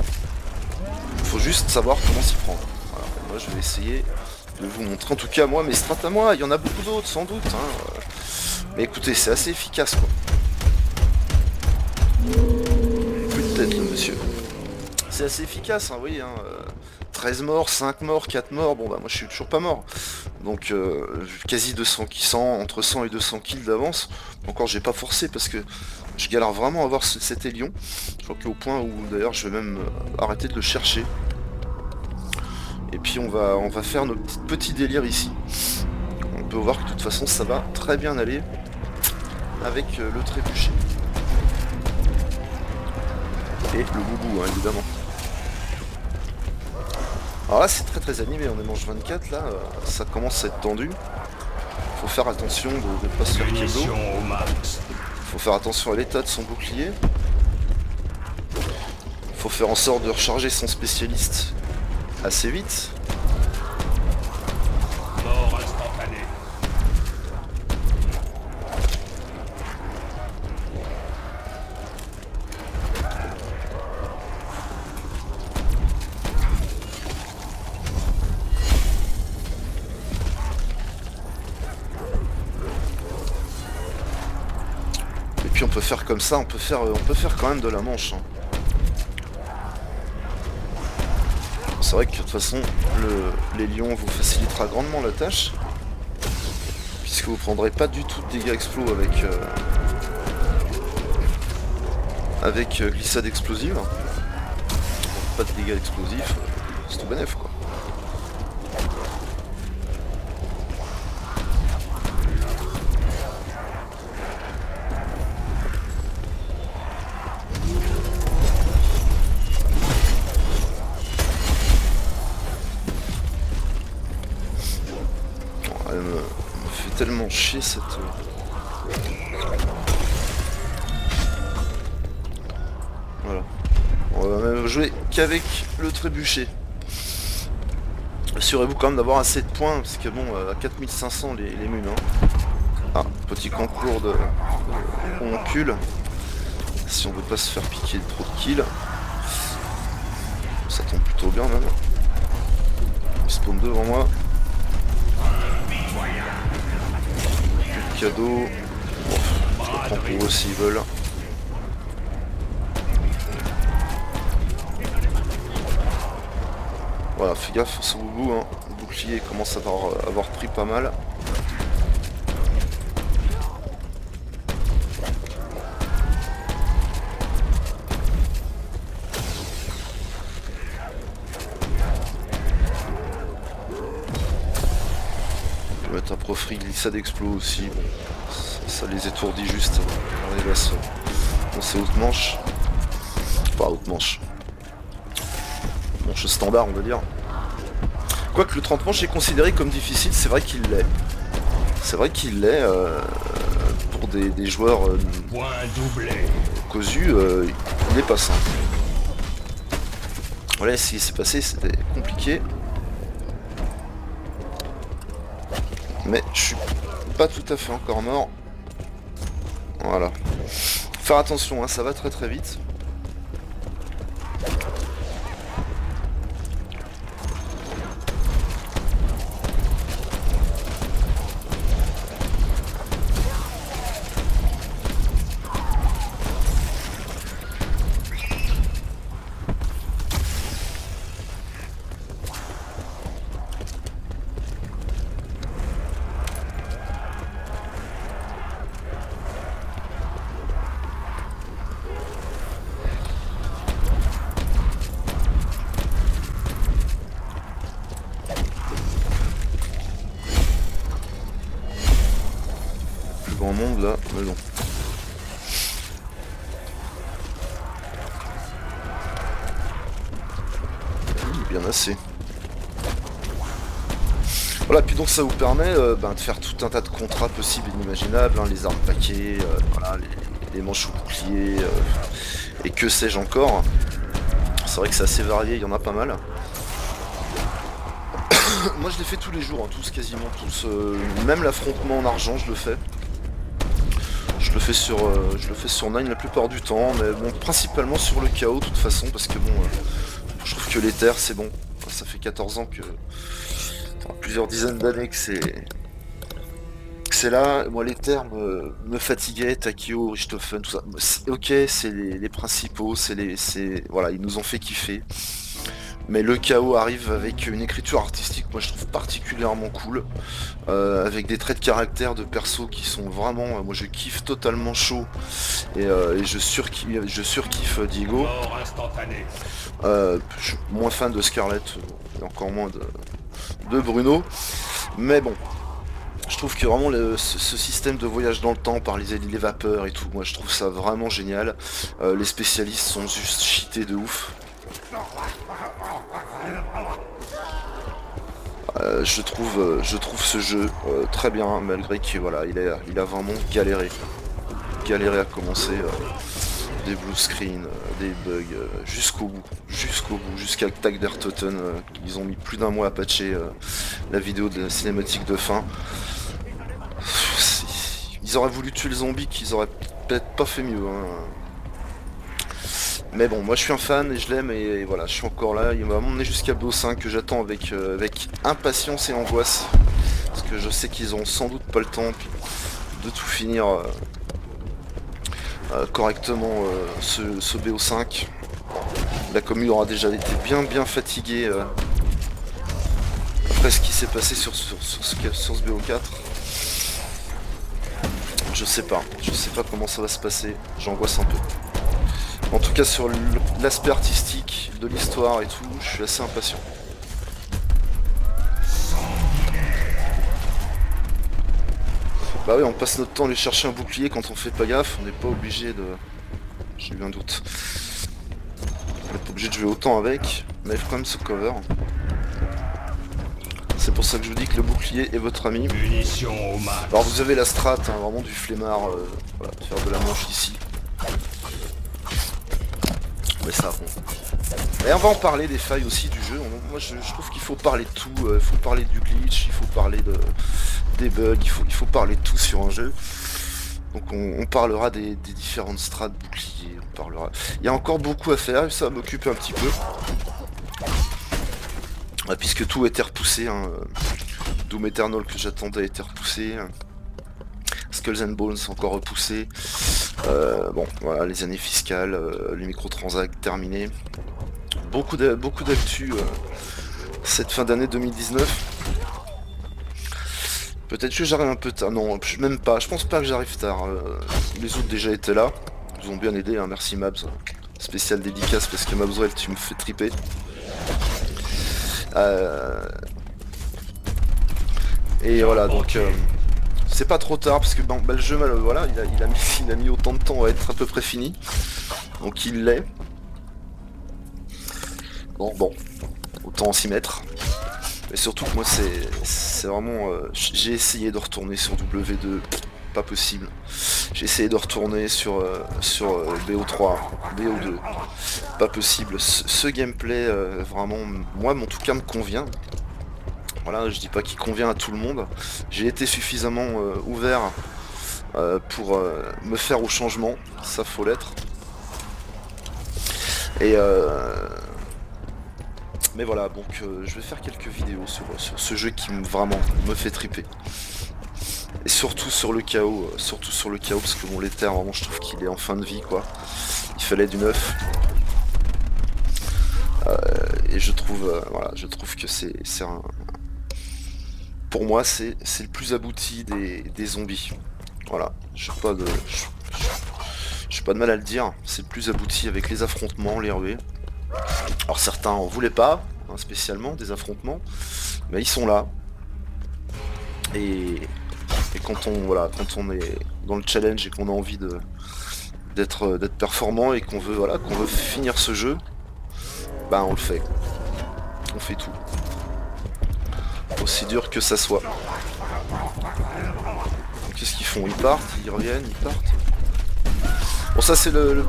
Speaker 1: Il faut juste savoir comment s'y prendre. Voilà, moi je vais essayer de vous montrer, en tout cas moi, mes strats à moi, il y en a beaucoup d'autres sans doute. Hein. Mais écoutez, c'est assez efficace quoi. messieurs. C'est assez efficace, hein, oui, hein, 13 morts, 5 morts, 4 morts, bon bah moi je suis toujours pas mort. Donc quasi 200 kills, entre 100 et 200 kills d'avance. Encore j'ai pas forcé parce que je galère vraiment à avoir cet Hélion. Je crois qu'au point où d'ailleurs je vais même arrêter de le chercher. Et puis on va faire nos petits délires ici. On peut voir que de toute façon ça va très bien aller avec le trébuchet. Et le boubou hein, évidemment. Alors là c'est très animé, on est manche 24 là, ça commence à être tendu. Faut faire attention de ne pas se faire KO.
Speaker 5: Munitions au max.
Speaker 1: Faut faire attention à l'état de son bouclier. Faut faire en sorte de recharger son spécialiste assez vite.
Speaker 5: Mort instantanée.
Speaker 1: Et puis on peut faire comme ça, on peut faire quand même de la manche. Hein. C'est vrai que de toute façon, les lions vous facilitera grandement la tâche. Puisque vous prendrez pas du tout de dégâts explos avec glissade explosive. Pas de dégâts explosifs, c'est tout bénef quoi. Elle me fait tellement chier cette... Voilà. On va même jouer qu'avec le trébuchet. Assurez-vous quand même d'avoir assez de points, parce que bon, à 4500 les mules. Hein. Ah, petit concours de honcule. Si on veut pas se faire piquer trop de kills. Ça tombe plutôt bien même. Il spawn devant moi. Cadeau. Bon, je le prends pour eux s'ils veulent. Voilà, fais gaffe ce boubou, hein. Le bouclier commence à avoir pris pas mal. Je vais mettre un profri glissade explo aussi. Bon, ça les étourdit juste. On les laisse dans ces hautes manches. Pas haute manche. Manche standard on va dire. Quoique le 30 manches est considéré comme difficile, c'est vrai qu'il l'est. C'est vrai qu'il l'est pour des joueurs
Speaker 5: Point doublé.
Speaker 1: cosus, il n'est pas simple. Voilà ce qui s'est passé, c'était compliqué. Mais je suis pas tout à fait encore mort. Voilà. Faire attention, hein, ça va très vite. Monde là, mais non. Bien assez. Voilà, puis donc ça vous permet de faire tout un tas de contrats possibles et inimaginables, hein, les armes paquets, voilà, les manches au bouclier, et que sais-je encore. C'est vrai que c'est assez varié, il y en a pas mal. Moi je les fais tous les jours, hein, tous quasiment tous, même l'affrontement en argent je le fais. Je le fais sur 9 la plupart du temps, mais bon, principalement sur le chaos de toute façon, parce que bon, je trouve que l'éther c'est bon. Ça fait 14 ans que... plusieurs dizaines d'années que c'est là, moi les termes me fatiguaient, Takeo, Richthofen, tout ça. Ok, c'est les principaux, voilà, ils nous ont fait kiffer. Mais le chaos arrive avec une écriture artistique, moi je trouve particulièrement cool, avec des traits de caractère de persos qui sont vraiment, moi je kiffe totalement chaud et je surkiffe Diego. Je suis moins fan de Scarlett et encore moins de Bruno, mais bon. Je trouve que vraiment ce système de voyage dans le temps par les vapeurs et tout, moi je trouve ça vraiment génial. Les spécialistes sont juste cheatés de ouf. Je trouve ce jeu très bien, malgré que voilà, il a vraiment galéré à commencer. Des blue screens, des bugs, jusqu'au bout, jusqu'à Tag der Toten. Ils ont mis plus d'un mois à patcher la vidéo de la cinématique de fin. Ils auraient voulu tuer le zombie, qu'ils auraient peut-être pas fait mieux. Hein. Mais bon, moi je suis un fan et je l'aime et voilà, je suis encore là. Il va m'emmener jusqu'à BO5 que j'attends avec impatience et angoisse. Parce que je sais qu'ils auront sans doute pas le temps de tout finir correctement ce BO5. La commune aura déjà été bien fatiguée après ce qui s'est passé sur ce BO4. Je sais pas comment ça va se passer, j'angoisse un peu. En tout cas sur l'aspect artistique de l'histoire et tout, je suis assez impatient. Bah oui, on passe notre temps à aller chercher un bouclier quand on fait pas gaffe, on n'est pas obligé de... J'ai eu un doute. On n'est pas obligé de jouer autant avec, mais il faut quand même se cover. C'est pour ça que je vous dis que le bouclier est votre ami. Alors vous avez la strat, hein, vraiment du flemmard, voilà, faire de la manche ici. Mais ça, bon. Et on va en parler des failles aussi du jeu. Moi je trouve qu'il faut parler de tout, il faut parler du glitch, il faut parler des bugs, il faut parler de tout sur un jeu. Donc on parlera des différentes strats de bouclier, on parlera... Il y a encore beaucoup à faire, ça m'occupe un petit peu. Puisque tout a été repoussé, hein. Doom Eternal que j'attendais a été repoussé. Skulls and Bones encore repoussé. Bon, voilà, les années fiscales, les microtransacts terminés. Beaucoup d'actu cette fin d'année 2019. Peut-être que j'arrive un peu tard. Non, même pas. Je pense pas que j'arrive tard. Les autres déjà étaient là. Ils ont bien aidé, hein. Merci Mabs. Spécial dédicace parce que Mabs, tu me fais triper. Et voilà, donc c'est pas trop tard parce que bah, le jeu, voilà, il a mis autant de temps à être à peu près fini. Donc il l'est. Bon, autant s'y mettre. Mais surtout que moi c'est vraiment... j'ai essayé de retourner sur W2, pas possible. J'ai essayé de retourner sur BO3, BO2, pas possible. Ce gameplay, vraiment, moi en tout cas me convient. Voilà, je dis pas qu'il convient à tout le monde. J'ai été suffisamment ouvert pour me faire au changement, ça faut l'être. Et mais voilà, donc je vais faire quelques vidéos sur ce jeu qui vraiment me fait triper. Et surtout sur le chaos, parce que bon, l'Ether, vraiment je trouve qu'il est en fin de vie quoi. Il fallait du neuf. Et je trouve, voilà, je trouve que c'est un... Pour moi c'est le plus abouti des zombies. Voilà, j'ai pas de mal à le dire, c'est le plus abouti avec les affrontements, les ruées. Alors certains en voulaient pas, hein, spécialement, des affrontements, mais ils sont là. Et quand on est dans le challenge et qu'on a envie d'être performant et qu'on veut finir ce jeu, ben on le fait. On fait tout. Aussi dur que ça soit. Qu'est-ce qu'ils font? Ils partent, ils reviennent, ils partent. Bon, ça c'est le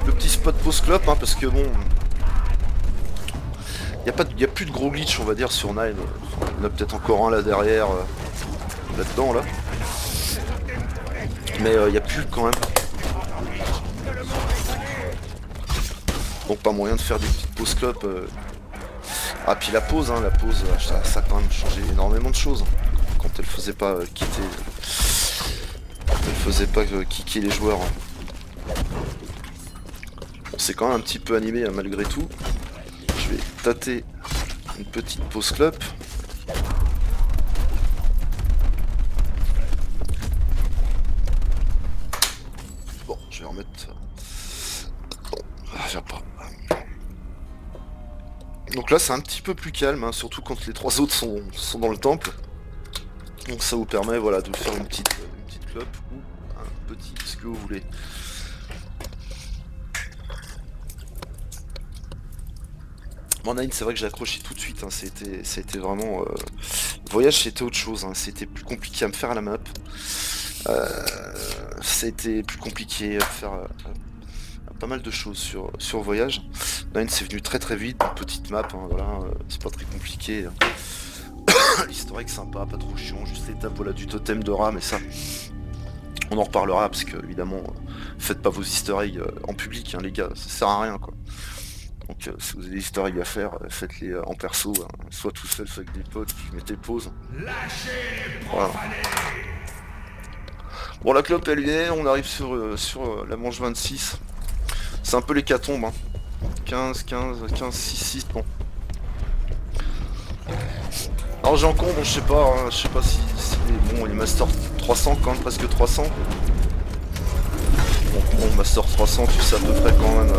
Speaker 1: petit spot post-clope, hein, parce que bon... Il n'y a plus de gros glitch, on va dire, sur Nine. Il y en a peut-être encore un là derrière, là-dedans, là. Mais il n'y a plus quand même. Donc pas moyen de faire des petites post-clopes. Ah, puis la pause, hein, ça a quand même changé énormément de choses. quand elle faisait pas quitter... Elle faisait pas kicker les joueurs. Bon, c'est quand même un petit peu animé hein, malgré tout. Je vais tâter une petite pause clope. Bon, je vais remettre... Bon, viens pas. Donc là c'est un petit peu plus calme, hein, surtout quand les trois autres sont dans le temple. Donc ça vous permet voilà, de faire une petite clope ou un petit, ce que vous voulez. Bon Nine, c'est vrai que j'ai accroché tout de suite, hein, c'était vraiment... Le voyage c'était autre chose, hein, c'était plus compliqué à me faire à la map. C'était plus compliqué à faire... pas mal de choses sur voyage. Nine c'est venu très très vite, une petite map, hein, voilà, c'est pas très compliqué. L'historique sympa, pas trop chiant, juste l'étape voilà, du totem de rat, mais ça on en reparlera parce que évidemment faites pas vos easter eggs en public hein, les gars, ça sert à rien quoi. Donc si vous avez des easter eggs à faire, faites-les en perso, hein, soit tout seul, soit avec des potes, mettez pause. Voilà. Bon la clope elle est, on arrive sur la manche 26. C'est un peu l'hécatombe, hein. 15, 6, 6, bon. Alors j'encombre, bon, je sais pas si bon, il master 300 quand même, presque 300. Bon, master 300, tu sais à peu près quand même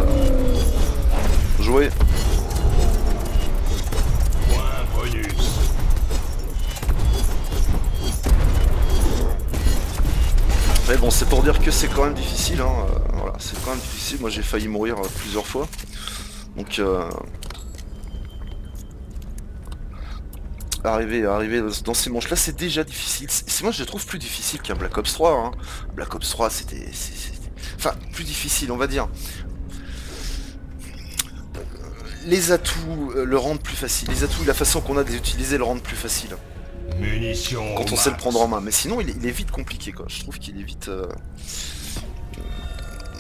Speaker 1: jouer.
Speaker 5: Point bonus.
Speaker 1: Mais bon, c'est pour dire que c'est quand même difficile, hein. Voilà, c'est quand même difficile. Moi j'ai failli mourir plusieurs fois. Donc arriver dans ces manches là c'est déjà difficile. Moi je le trouve plus difficile qu'un Black Ops 3 hein. Black Ops 3 c'était... Enfin plus difficile on va dire. Les atouts le rendent plus facile. Les atouts, la façon qu'on a de les utiliser le rendent plus facile.
Speaker 5: Munitions
Speaker 1: quand on sait le prendre en main. Mais sinon il est vite compliqué quoi. Je trouve qu'il est vite...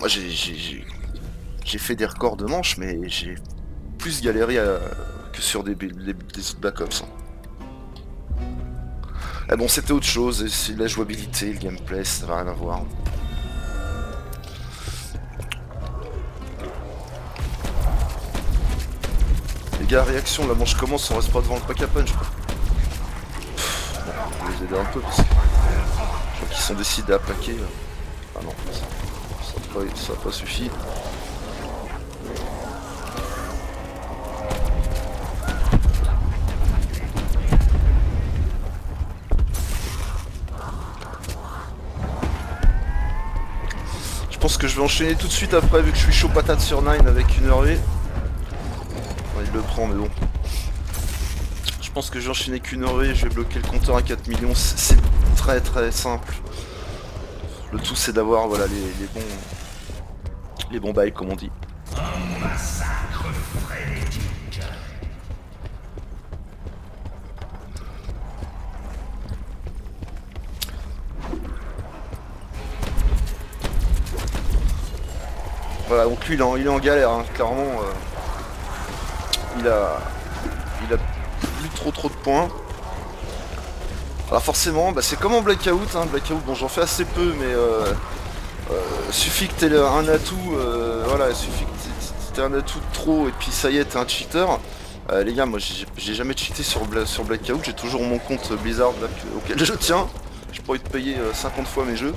Speaker 1: Moi j'ai fait des records de manches mais j'ai plus galéré que sur des Black Ops. Hein. Ah bon c'était autre chose, c'est la jouabilité, le gameplay, ça n'a rien à voir. Les gars, réaction, la manche commence, on reste pas devant le pack à punch quoi. Bon, on va les aider un peu parce que je crois qu'ils sont décidés à plaquer. Ah non, ça n'a pas suffi. Je pense que je vais enchaîner tout de suite après vu que je suis chaud patate sur 9 avec une Hervé. Ouais, il le prend mais bon. Je pense que je vais enchaîner qu'une Hervé, je vais bloquer le compteur à 4 millions, c'est très très simple. Le tout c'est d'avoir voilà les bons bails comme on dit.
Speaker 5: Un massacre frénétique.
Speaker 1: Voilà donc lui il est en galère hein, clairement il a plus trop de points. Alors forcément bah, c'est comme en Blackout hein, Blackout bon j'en fais assez peu mais suffit que t'aies un atout voilà suffit que t'aies un atout de trop et puis ça y est t'es un cheater. Les gars moi j'ai jamais cheaté sur Blackout, j'ai toujours mon compte Blizzard là, auquel je tiens. Je pourrais te payer 50 fois mes jeux.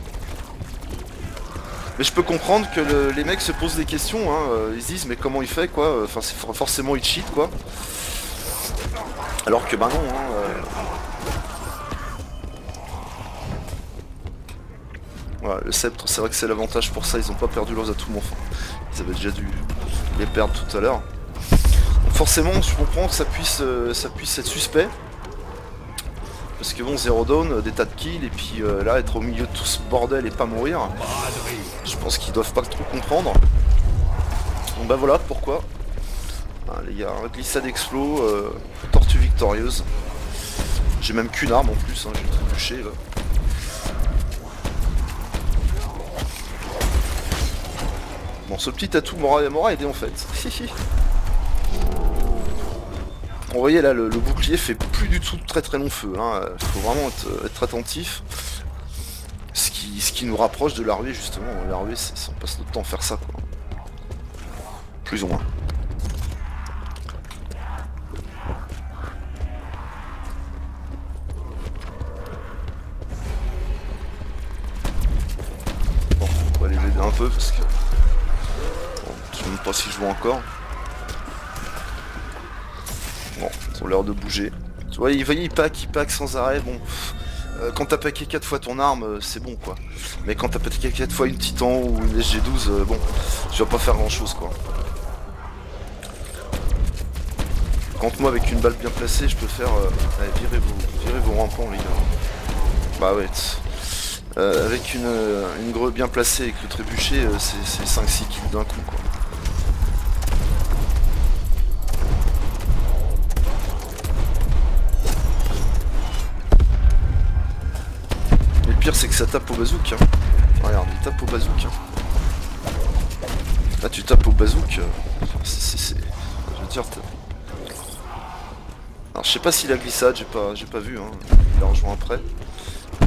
Speaker 1: Mais je peux comprendre que les mecs se posent des questions, hein, ils se disent mais comment il fait quoi, enfin c'est forcément il cheat quoi. Alors que bah non hein, voilà, le sceptre c'est vrai que c'est l'avantage pour ça, ils ont pas perdu leurs atouts mais enfin. Ils avaient déjà dû les perdre tout à l'heure. Donc forcément je comprends que ça puisse être suspect. Parce que bon, Zero Dawn, des tas de kills, et puis là, être au milieu de tout ce bordel et pas mourir, je pense qu'ils doivent pas trop comprendre. Donc bah voilà, pourquoi. Ah, les gars, glissade explo, tortue victorieuse. J'ai même qu'une arme en plus, hein, j'ai tout bûché là. Bon, ce petit atout m'aura aidé en fait. Vous voyez là, le bouclier fait plus du tout de très long feu. Hein. Faut vraiment être attentif. Ce qui nous rapproche de la ruée justement. La ruée, on passe notre temps à faire ça quoi. Plus ou moins. Bon, on va les aider un peu parce que... Bon, je ne sais même pas si je vois encore. Bon, ils ont l'air de bouger. Tu vois, il pack sans arrêt. Bon, quand t'as packé 4 fois ton arme, c'est bon quoi. Mais quand t'as packé 4 fois une Titan ou une SG12, bon, tu vas pas faire grand chose quoi. Quand moi avec une balle bien placée, je peux faire... allez, virez vos rampants les gars. Bah ouais. Avec une greu bien placée avec le trébuchet, c'est 5-6 kills d'un coup quoi. Et le pire c'est que ça tape au bazouk. Hein. Regarde, il tape au bazouk. Hein. Là tu tapes au bazouk, je veux dire... Alors je sais pas s'il a glissade, j'ai pas vu, hein. Il a rejoint après.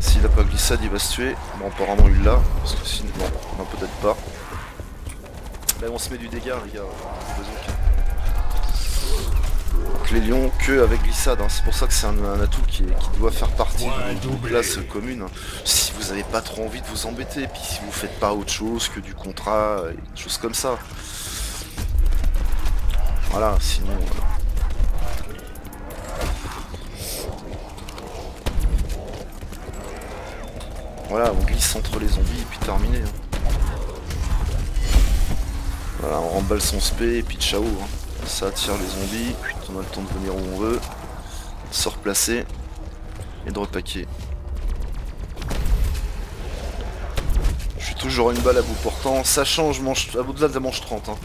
Speaker 1: S'il a pas glissade il va se tuer. Bon apparemment il l'a, parce que sinon non peut-être pas. Là on se met du dégât les gars, donc les lions que avec glissade, hein. C'est pour ça que c'est un atout qui doit faire partie d'une classe commune. Si vous avez pas trop envie de vous embêter, puis si vous faites pas autre chose que du contrat, et des choses comme ça. Voilà, sinon... Voilà, on glisse entre les zombies et puis terminé. Hein. Voilà, on remballe son spé et puis ciao. Hein. Ça attire les zombies, puis on a le temps de venir où on veut, de se replacer et de repacker. Je suis toujours une balle à bout portant, ça change au-delà de la manche 30. Hein.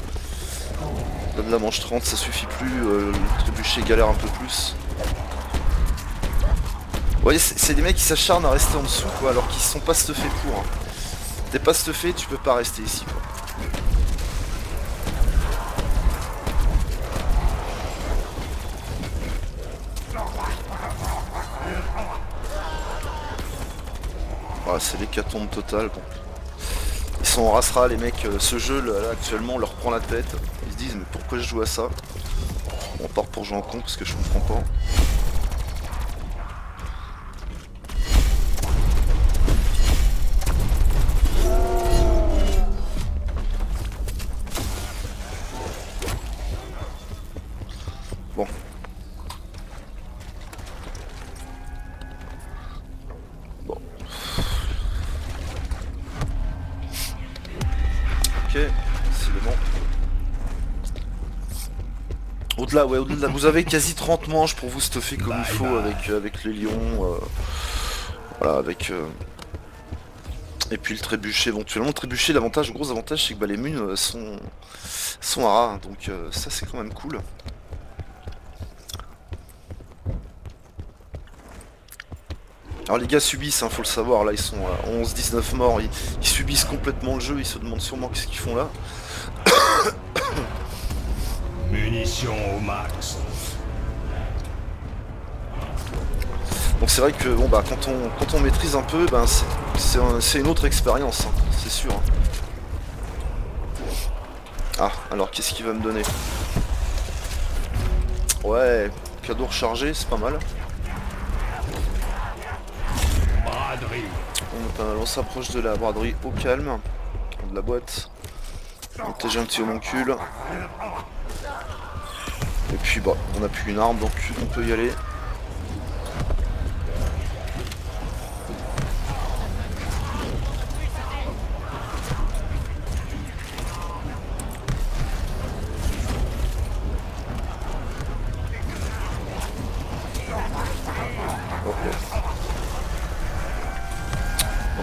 Speaker 1: Au-delà de la manche 30, ça suffit plus, le trébuchet galère un peu plus. Vous voyez, c'est des mecs qui s'acharnent à rester en dessous quoi, alors qu'ils sont pas stuffés pour. Hein. T'es pas stuffé, tu peux pas rester ici quoi. Voilà, c'est l'hécatombe totale. Bon. Ils sont en racera les mecs, ce jeu là actuellement on leur prend la tête. Ils se disent mais pourquoi je joue à ça? On part pour jouer en con parce que je comprends pas. Bon. Bon. Ok, c'est bon. Au-delà, ouais, au-delà, vous avez quasi 30 manches pour vous stuffer comme il faut avec les lions. Voilà, avec... Et puis le trébuchet, éventuellement le trébuchet, le gros avantage c'est que bah, les munes sont rares, hein, donc ça c'est quand même cool. Alors les gars subissent, hein, faut le savoir, là ils sont à 11-19 morts, ils subissent complètement le jeu, ils se demandent sûrement qu'est-ce qu'ils font là.
Speaker 5: Munitions au max.
Speaker 1: Donc c'est vrai que bon bah quand on maîtrise un peu, ben c'est une autre expérience, hein, c'est sûr. Hein. Ah, alors qu'est-ce qu'il va me donner? Ouais, cadeau rechargé, c'est pas mal. On s'approche de la braderie au calme, de la boîte. Protéger un petit homoncule. Et puis bah, on n'a plus une arme donc on peut y aller.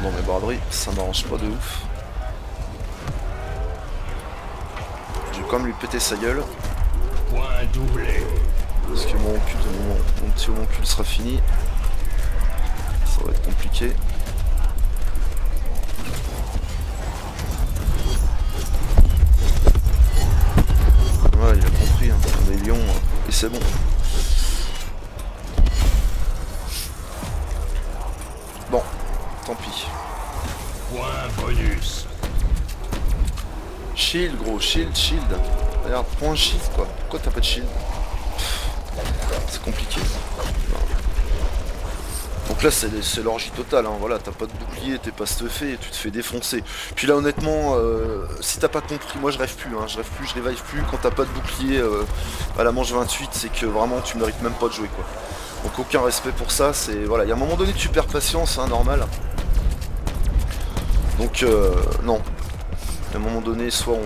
Speaker 1: Non mais braderie, ça m'arrange pas de ouf. Je vais quand même lui péter sa gueule.
Speaker 5: Point doublé.
Speaker 1: Parce que mon petit homoncule sera fini. Ça va être compliqué. Ouais, il a compris, hein. Les lions, et c'est bon. gros, shield, shield. Regarde, prends un shield quoi. Pourquoi t'as pas de shield? C'est compliqué. Donc là c'est l'orgie totale, hein. Voilà, t'as pas de bouclier, t'es pas stuffé, tu te fais défoncer. Puis là honnêtement, si t'as pas compris, moi je rêve plus, hein. Je revive plus. Quand t'as pas de bouclier à la manche 28, c'est que vraiment tu mérites même pas de jouer quoi. Donc aucun respect pour ça, c'est... Voilà, il y a un moment donné tu perds patience, hein, normal. Donc non. À un moment donné, soit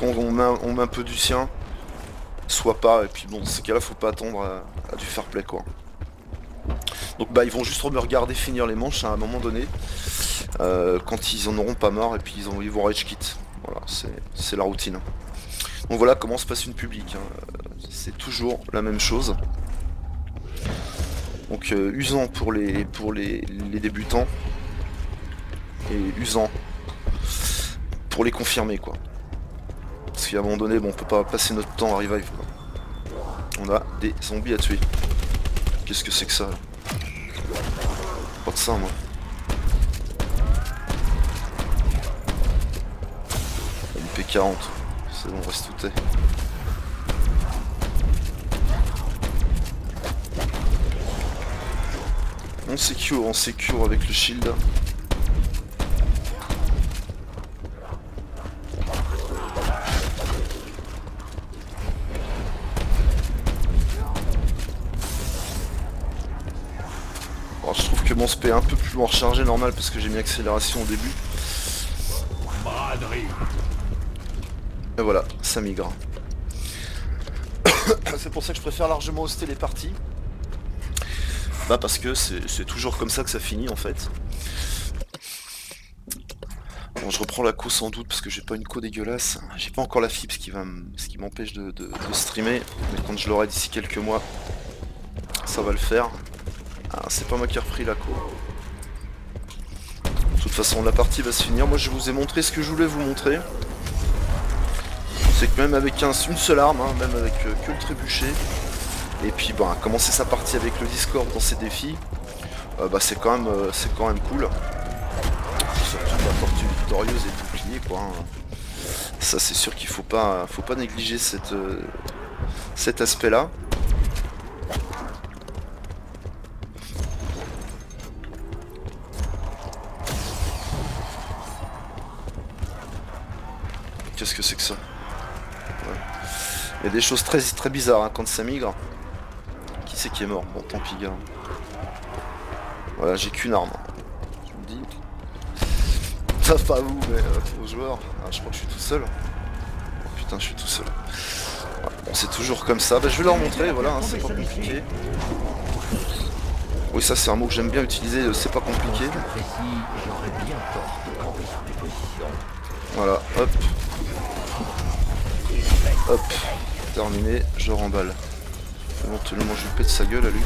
Speaker 1: on met un peu du sien, soit pas, et puis bon, dans ces cas-là, faut pas attendre à du fair play quoi. Donc bah ils vont juste me regarder finir les manches à un moment donné, quand ils en auront pas marre, et puis ils vont rage quit. Voilà, c'est la routine. Donc voilà comment se passe une publique, hein. C'est toujours la même chose. Donc usant pour les débutants, et usant pour les confirmer quoi. Parce qu'à un moment donné, bon, on peut pas passer notre temps à revive quoi. On a des zombies à tuer. Qu'est-ce que c'est que ça là? Pas de ça moi. Une P40. C'est bon, on reste tout est. On secure avec le shield. Alors, je trouve que mon spé est un peu plus loin rechargé normal parce que j'ai mis accélération au début.
Speaker 5: Braderie.
Speaker 1: Et voilà, ça migre. C'est pour ça que je préfère largement hoster les parties. Bah parce que c'est toujours comme ça que ça finit en fait. Bon, je reprends la co sans doute parce que j'ai pas une co dégueulasse. J'ai pas encore la fibre, ce qui m'empêche de streamer. Mais quand je l'aurai d'ici quelques mois, ça va le faire. Ah, c'est pas moi qui ai repris la co. De toute façon, la partie va se finir. Moi, je vous ai montré ce que je voulais vous montrer. C'est que même avec une seule arme, hein, même avec que le trébuchet, et puis bah, commencer sa partie avec le Discord dans ses défis, bah, c'est quand même cool. Surtout la tortue victorieuse et le bouclier quoi. Hein. Ça c'est sûr qu'il faut pas négliger cet aspect là. Qu'est-ce que c'est que ça? Ouais. Il y a des choses très bizarres hein, quand ça migre. Qui c'est qui est mort? Bon tant pis gars. Voilà, j'ai qu'une arme. Je me dis. Ça pas vous mais aux joueurs. Ah, je crois que je suis tout seul. Oh, putain je suis tout seul. Ouais, bon c'est toujours comme ça. Bah, je vais leur montrer, voilà, hein, c'est pas compliqué. Oui ça c'est un mot que j'aime bien utiliser, c'est pas compliqué. Voilà, hop. Hop, terminé, je remballe. Éventuellement je lui pète sa gueule à lui.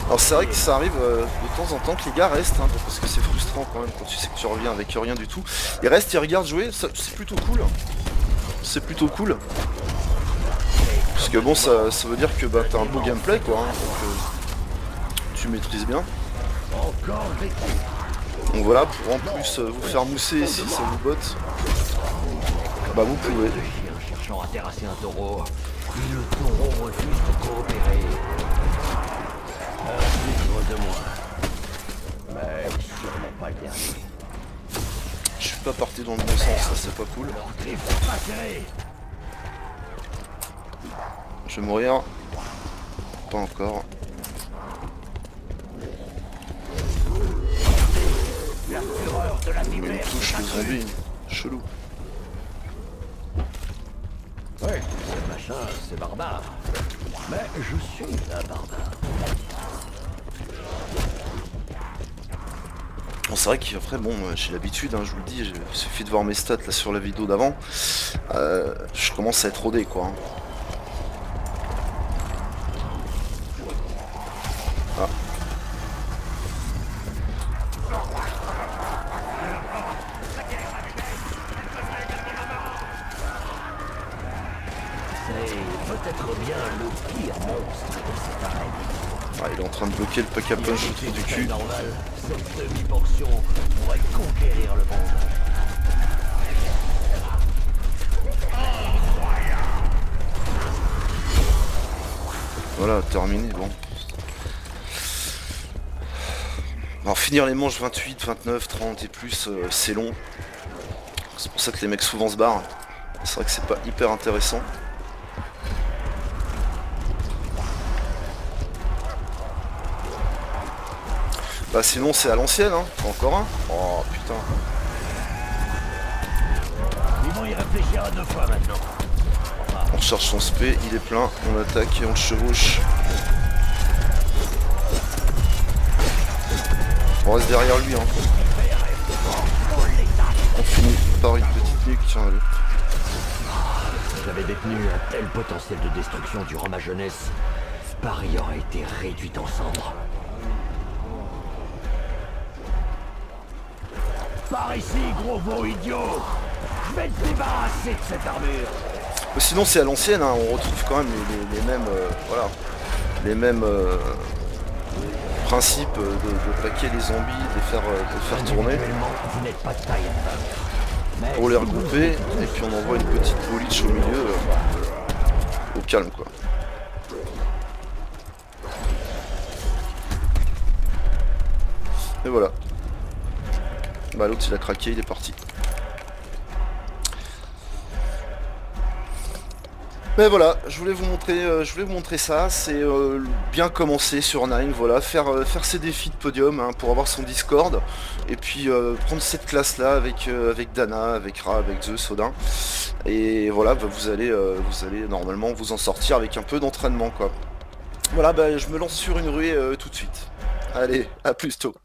Speaker 1: Alors c'est vrai que ça arrive de temps en temps que les gars restent, hein, parce que c'est frustrant quand même quand tu sais que tu reviens avec rien du tout. Ils restent, ils regardent jouer, c'est plutôt cool. C'est plutôt cool. Parce que bon ça veut dire que bah, t'as un beau gameplay quoi, hein, donc tu maîtrises bien. Donc voilà, pour en plus vous faire mousser si ça vous botte, bah vous pouvez.
Speaker 2: Cherchant à terrasser un taureau, le taureau refuse de coopérer. Libre de moi. Mais sûrement pas le dernier.
Speaker 1: Je suis pas parti dans le bon sens, ça c'est pas cool. Je vais mourir. Pas encore. Mais il touche le zombie. Chelou.
Speaker 2: Ouais, ce machin, c'est barbare. Mais je suis un barbare.
Speaker 1: Bon, c'est vrai qu'après, bon, j'ai l'habitude, hein, je vous le dis, il suffit de voir mes stats là sur la vidéo d'avant. Je commence à être rodé quoi. Hein. Ah.
Speaker 2: C'est peut-être bien le pire monstre de cette arène.
Speaker 1: Ah, il est en train de bloquer le pack à punch du cul.
Speaker 2: Normal, cette demi-portion pourrait conquérir le monde.
Speaker 1: Voilà, terminé, bon. Alors finir les manches 28, 29, 30 et plus, c'est long. C'est pour ça que les mecs souvent se barrent. C'est vrai que c'est pas hyper intéressant. Bah sinon c'est à l'ancienne, hein. Encore un. Oh putain.
Speaker 2: Ils vont y réfléchir à 2 fois maintenant.
Speaker 1: On cherche son spé, il est plein, on attaque et on le chevauche. On reste derrière lui, hein. On finit par une petite nuque, tiens, allez.
Speaker 2: Si j'avais détenu un tel potentiel de destruction durant ma jeunesse, Paris aurait été réduite en cendres. Par ici, gros veau idiot! Je vais te débarrasser de cette armure!
Speaker 1: Mais sinon c'est à l'ancienne, hein. On retrouve quand même les mêmes, voilà, les mêmes principes de plaquer les zombies, de les faire tourner.
Speaker 2: Individuellement, vous n'êtes pas de taille. Mais
Speaker 1: Pour les
Speaker 2: si vous
Speaker 1: regrouper, et puis on envoie une petite boliche au milieu, au calme quoi. Et voilà. Bah l'autre il a craqué, il est parti. Mais voilà, je voulais vous montrer ça, c'est bien commencer sur Nine, voilà, faire ses défis de podium hein, pour avoir son Discord, et puis prendre cette classe là avec Dana, avec Ra, avec Zeus, Odin, et voilà, bah, vous allez normalement vous en sortir avec un peu d'entraînement quoi. Voilà, bah, je me lance sur une ruée tout de suite. Allez, à plus tôt.